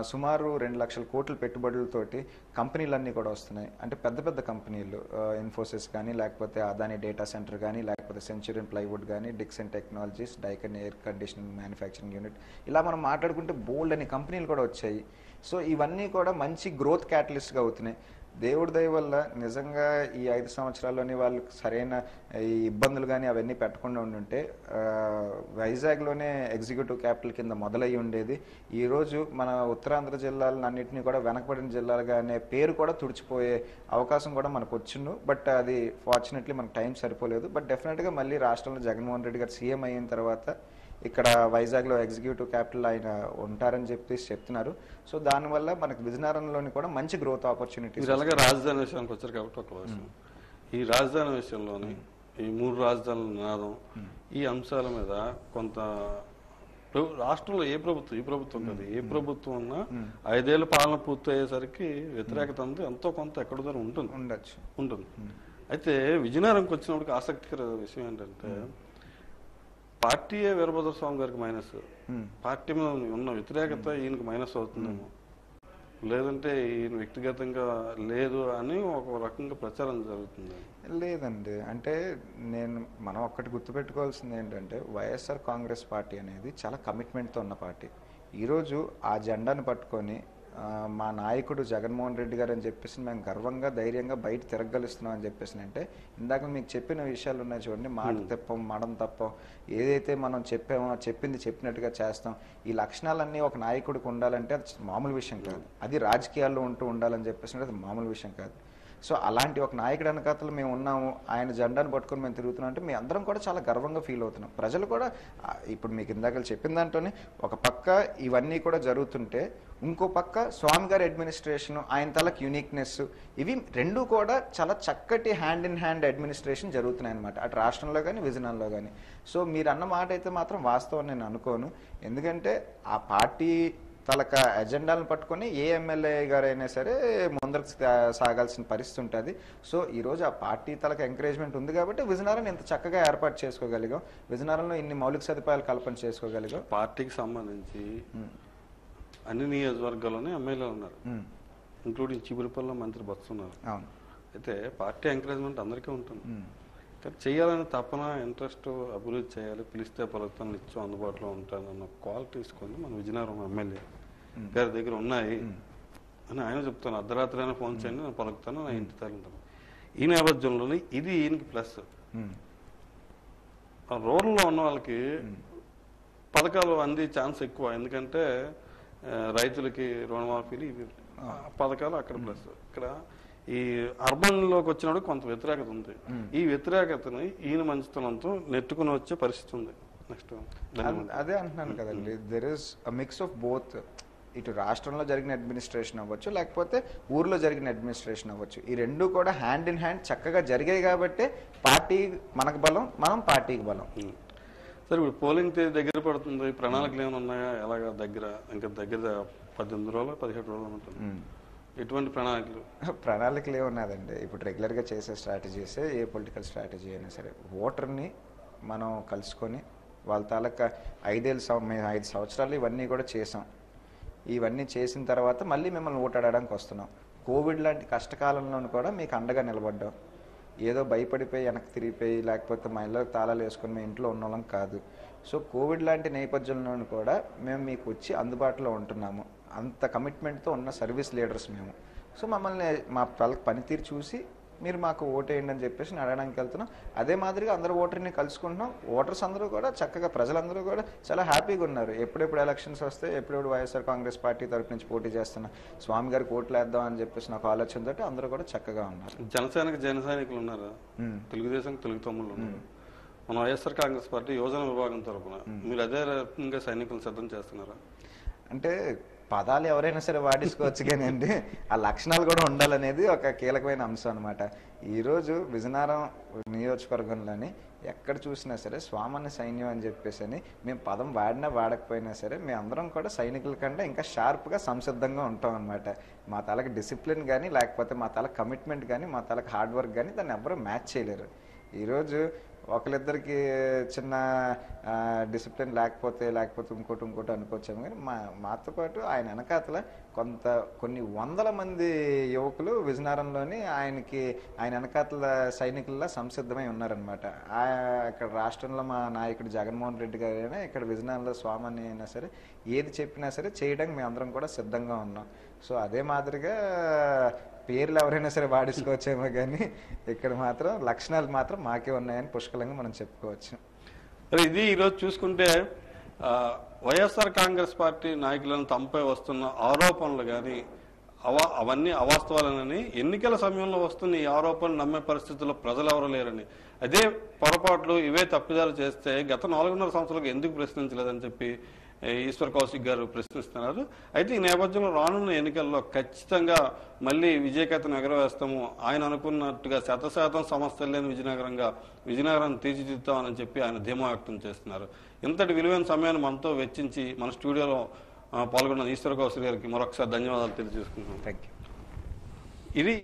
సుమారు 2 లక్షల కోట్ల పెట్టుబడులతోటి కంపెనీలన్నీ కూడా వస్తున్నాయి. అంటే పెద్ద పెద్ద కంపెనీలు ఇన్ఫోసిస్ కానీ లేకపోతే అదాని డేటా సెంటర్ కానీ లేకపోతే సెంచురియన్ ప్లైవుడ్ కానీ Dixon technologies, డైకన్ air conditioning manufacturing unit, ఇలా మనం మాట్లాడుకుంటే బోల్డ్ అనే కంపెనీలు కూడా వచ్చాయి. సో ఇవన్నీ కూడా మంచి గ్రోత్ క్యాటలిస్ట్గా అవుతున్నాయి. దేవుడి దయ వల్ల నిజంగా ఈ 5 సంవత్సరాల్లోని వాళ్ళకి సరైన ఈ ఇబ్బందులు కానీ అవన్నీ పెట్టకుండా ఉండుంటే వైజాగ్లోనే ఎగ్జిక్యూటివ్ క్యాపిటల్ కింద మొదలయ్యి ఉండేది. ఈరోజు మన ఉత్తరాంధ్ర జిల్లాలన్నింటినీ కూడా వెనకబడిన జిల్లాలుగా అనే పేరు కూడా తుడిచిపోయే అవకాశం కూడా మనకు వచ్చిండు. బట్ అది ఫార్చునేట్లీ మనకు టైం సరిపోలేదు. బట్ డెఫినెట్గా మళ్ళీ రాష్ట్రంలో జగన్మోహన్ రెడ్డి గారు సీఎం అయిన తర్వాత ఇక్కడ వైజాగ్లో ఎగ్జిక్యూటివ్ క్యాపిటల్ ఆయన ఉంటారని చెప్పేసి చెప్తున్నారు. సో దానివల్ల మనకు విజయనగరంలోని కూడా మంచి గ్రోత్ ఆపర్చునిటీస్. అలాగే రాజధాని విషయానికి వచ్చారు కాబట్టి ఒక విషయం, ఈ రాజధాని విషయంలోని ఈ 3 రాజధానుల నినాదం ఈ అంశాల మీద కొంత రాష్ట్రంలో ఈ ప్రభుత్వం కదా ఏ ప్రభుత్వం ఉన్నా 5 ఏళ్ల పాలన పూర్తి అయ్యేసరికి వ్యతిరేకత అంతా ఎంతో కొంత ఎక్కడ ఉంటుంది. అయితే విజయనగరంకి వచ్చినప్పటికి ఆసక్తికర విషయం ఏంటంటే పార్టీయే వీరభద్ర స్వామి గారికి మైనస్, పార్టీ మీద ఉన్న వ్యతిరేకత ఈయనకు మైనస్ అవుతుందేమో, లేదంటే ఈయన వ్యక్తిగతంగా లేదు అని ఒక రకంగా ప్రచారం జరుగుతుంది. లేదండి, అంటే మనం ఒక్కటి గుర్తుపెట్టుకోవాల్సింది ఏంటంటే వైఎస్ఆర్ కాంగ్రెస్ పార్టీ అనేది చాలా కమిట్మెంట్తో ఉన్న పార్టీ. ఈరోజు ఆ జెండాను పట్టుకొని మా నాయకుడు జగన్మోహన్ రెడ్డి గారు అని చెప్పేసి మేము గర్వంగా ధైర్యంగా బయట తిరగలుస్తున్నాం అని చెప్పేసి అంటే ఇందాక మీకు చెప్పిన విషయాలు ఉన్నాయి చూడండి, మాట తెప్పం మడం తప్పం, ఏదైతే మనం చెప్పామో చెప్పింది చెప్పినట్టుగా చేస్తాం, ఈ లక్షణాలన్నీ ఒక నాయకుడికి ఉండాలంటే అది మామూలు విషయం కాదు. అది రాజకీయాల్లో ఉండాలని చెప్పేసి అది మామూలు విషయం కాదు. సో అలాంటి ఒక నాయకుడు వెనకాతలు మేము ఉన్నాము, ఆయన జెండాను పట్టుకొని మేము తిరుగుతున్నాం అంటే మేము అందరం కూడా చాలా గర్వంగా ఫీల్ అవుతున్నాం. ప్రజలు కూడా ఇప్పుడు మీకు ఇందాక చెప్పిన దాంట్లోనే ఒక పక్క ఇవన్నీ కూడా జరుగుతుంటే ఇంకో పక్క స్వామి గారి అడ్మినిస్ట్రేషన్, ఆయన తలకు యూనిక్నెస్, ఇవి రెండు కూడా చాలా చక్కటి హ్యాండ్ ఇన్ హ్యాండ్ అడ్మినిస్ట్రేషన్ జరుగుతున్నాయి అనమాట, అటు రాష్ట్రంలో కానీ విజయనగరంలో కానీ. సో మీరు అన్న మాట అయితే మాత్రం వాస్తవం నేను అనుకోను. ఎందుకంటే ఆ పార్టీ తాలూకా ఎజెండాలను పట్టుకొని ఏ ఎమ్మెల్యే గారైనా సరే ముందరకు సాగాల్సిన పరిస్థితి ఉంటుంది. సో ఈరోజు ఆ పార్టీ తాలూకా ఎంకరేజ్మెంట్ ఉంది కాబట్టి విజయనగరం ఇంత చక్కగా ఏర్పాటు చేసుకోగలిగాం, విజయనగరంలో ఇన్ని మౌలిక సదుపాయాలు కల్పన చేసుకోగలిగాం. పార్టీకి సంబంధించి అన్ని నియోజకవర్గాల్లోనే ఎమ్మెల్యేలు ఉన్నారు, ఇంక్లూడింగ్ చీపురుపల్లిలో మంత్రి బొత్స ఉన్నారు. అవును, అయితే పార్టీ ఎంకరేజ్మెంట్ అందరికీ ఉంటుంది, కానీ చేయాలని తపన, ఇంట్రెస్ట్, అభివృద్ధి చేయాలి, పిలిస్తే పలుకుతాను, నిత్యం అందుబాటులో ఉంటానన్న క్వాలిటీస్ కొన్ని మన విజయనగరం ఎమ్మెల్యే గారి దగ్గర ఉన్నాయి అని ఆయన చెప్తాను. అర్ధరాత్రి అయినా ఫోన్ చేయండి, నేను పలుకుతాను, నా ఇంటి తల్లింటాను. ఈ నేపథ్యంలోనే ఇది ఈయనకి ప్లస్. రూరల్లో ఉన్న వాళ్ళకి పథకాలు అందే ఛాన్స్ ఎక్కువ, ఎందుకంటే రైతులకి రుణమాఫీలు ఇవి పథకాలు అక్కడ ప్లస్. ఇక్కడ ఈ అర్బన్ లోకి వచ్చినప్పుడు కొంత వ్యతిరేకత ఉంది. ఈ వ్యతిరేకతని ఈయన మంచితనంతో నెట్టుకుని వచ్చే పరిస్థితి ఉంది. నెక్స్ట్ అదే అంటున్నాను కదండి, there is a mix of both. ఇటు రాష్ట్రంలో జరిగిన అడ్మినిస్ట్రేషన్ అవ్వచ్చు, లేకపోతే ఊర్లో జరిగిన అడ్మినిస్ట్రేషన్ అవ్వచ్చు, ఈ రెండు కూడా హ్యాండ్ ఇన్ హ్యాండ్ చక్కగా జరిగాయి కాబట్టి పార్టీ మనకు బలం, మనం పార్టీకి బలం. సరే, ఇప్పుడు పోలింగ్ తేదీ దగ్గర పడుతుంది, ప్రణాళికలు ఏమైనా ఉన్నాయా? ఎలాగా దగ్గర ఇంకా దగ్గర 18 రోజులు 17 రోజులు ఉంటుంది, ఎటువంటి ప్రణాళికలు ఏమున్నదండి? ఇప్పుడు రెగ్యులర్గా చేసే స్ట్రాటజీసే ఏ పొలిటికల్ స్ట్రాటజీ అయినా సరే, ఓటర్ని మనం కలుసుకొని వాళ్ళ తాలూకా 5 సంవత్సరాలు ఇవన్నీ కూడా చేసాం. ఇవన్నీ చేసిన తర్వాత మళ్ళీ మిమ్మల్ని ఓటాడడానికి వస్తున్నాం. కోవిడ్ లాంటి కష్టకాలంలోనూ కూడా మీకు అండగా నిలబడ్డాం. ఏదో భయపడిపోయి వెనక్కి తిరిగిపోయి లేకపోతే మా ఇళ్ళకి తాళాలు వేసుకొని మేము ఇంట్లో ఉన్న వాళ్ళం కాదు. సో కోవిడ్ లాంటి నేపథ్యంలోనూ కూడా మేము మీకు వచ్చి అందుబాటులో ఉంటున్నాము. అంత కమిట్మెంట్తో ఉన్న సర్వీస్ లీడర్స్ మేము. సో మమ్మల్ని మా పనితీరు చూసి మీరు మాకు ఓటేయండి అని చెప్పేసి అడగడానికి వెళ్తున్నాం. అదే మాదిరిగా అందరూ ఓటర్ని కలుసుకుంటున్నాం. ఓటర్స్ అందరూ కూడా చక్కగా, ప్రజలందరూ కూడా చాలా హ్యాపీగా ఉన్నారు. ఎప్పుడెప్పుడు ఎలక్షన్స్ వస్తే ఎప్పుడెప్పుడు వైఎస్ఆర్ కాంగ్రెస్ పార్టీ తరపు నుంచి పోటీ చేస్తున్నా స్వామి గారికి ఓట్లు వేద్దాం అని చెప్పేసి నాకు ఆలోచనతో అందరూ కూడా చక్కగా ఉన్నారు. జనసేనకి జన సైనికులు ఉన్నారు, తెలుగుదేశం తెలుగు తమ్ముళ్ళు ఉన్నారు. మన వైఎస్ఆర్ కాంగ్రెస్ పార్టీ యువజన విభాగం తరఫున మీరు అదే రకంగా సైనికులు సిద్ధం చేస్తున్నారా? అంటే పదాలు ఎవరైనా సరే వాడేసుకోవచ్చు కానీ అండి ఆ లక్షణాలు కూడా ఉండాలనేది ఒక కీలకమైన అంశం అనమాట. ఈరోజు విజయనగరం నియోజకవర్గంలోని ఎక్కడ చూసినా సరే స్వామన్న సైన్యం అని చెప్పేసి అని మేము పదం వాడినా వాడకపోయినా సరే మేము అందరం కూడా సైనికుల కంటే ఇంకా షార్ప్గా సంసిద్ధంగా ఉంటాం అనమాట. మా తలకు డిసిప్లిన్ కానీ లేకపోతే మా తల కమిట్మెంట్ కానీ మా తలకు హార్డ్ వర్క్ కానీ దాన్ని ఎవరూ మ్యాచ్ చేయలేరు. ఈరోజు ఒకరిద్దరికి చిన్న డిసిప్లిన్ లేకపోతే ఇంకోటి అనుకోవచ్చాము, కానీ మాతో పాటు ఆయన వెనకాతల కొన్ని వందల మంది యువకులు విజయనగరంలోని ఆయన వెనకాతల సైనికుల్లా సంసిద్ధమై ఉన్నారనమాట. ఇక్కడ రాష్ట్రంలో మా నాయకుడు జగన్మోహన్ రెడ్డి గారైనా ఇక్కడ విజయనగరంలో స్వామి అయినా సరే ఏది చెప్పినా సరే చేయడానికి మేము అందరం కూడా సిద్ధంగా ఉన్నాం. సో అదే మాదిరిగా పేర్లు ఎవరైనా సరే వాడేసుకోవచ్చేమో కానీ ఇక్కడ మాత్రం లక్షణాలు మాత్రం మాకే ఉన్నాయని పుష్కలంగా మనం చెప్పుకోవచ్చు. ఇది ఈరోజు చూసుకుంటే వైఎస్ఆర్ కాంగ్రెస్ పార్టీ నాయకులను తమపై వస్తున్న ఆరోపణలు కానీ అవన్నీ అవాస్తవాలనని, ఎన్నికల సమయంలో వస్తున్న ఈ ఆరోపణలు నమ్మే పరిస్థితుల్లో ప్రజలు ఎవరు లేరని, అదే పొరపాట్లు ఇవే తప్పిదాలు చేస్తే గత 4.5 సంవత్సరాలకు ఎందుకు ప్రశ్నించలేదని చెప్పి ఈశ్వర్ కౌశిక్ గారు ప్రశ్నిస్తున్నారు. అయితే ఈ నేపథ్యంలో రానున్న ఎన్నికల్లో ఖచ్చితంగా మళ్ళీ విజయకేతను ఎగరవేస్తాము, ఆయన అనుకున్నట్టుగా 100% సమస్యలు లేని విజయనగరాన్ని తీర్చిదిద్దామని చెప్పి ఆయన ధీమా వ్యక్తం చేస్తున్నారు. ఇంతటి విలువైన సమయాన్ని మనతో వెచ్చించి మన స్టూడియోలో పాల్గొన్న ఈశ్వర్ కౌశిక్ గారికి మరొకసారి ధన్యవాదాలు తెలియజేసుకుంటున్నాం. Thank you. ఇది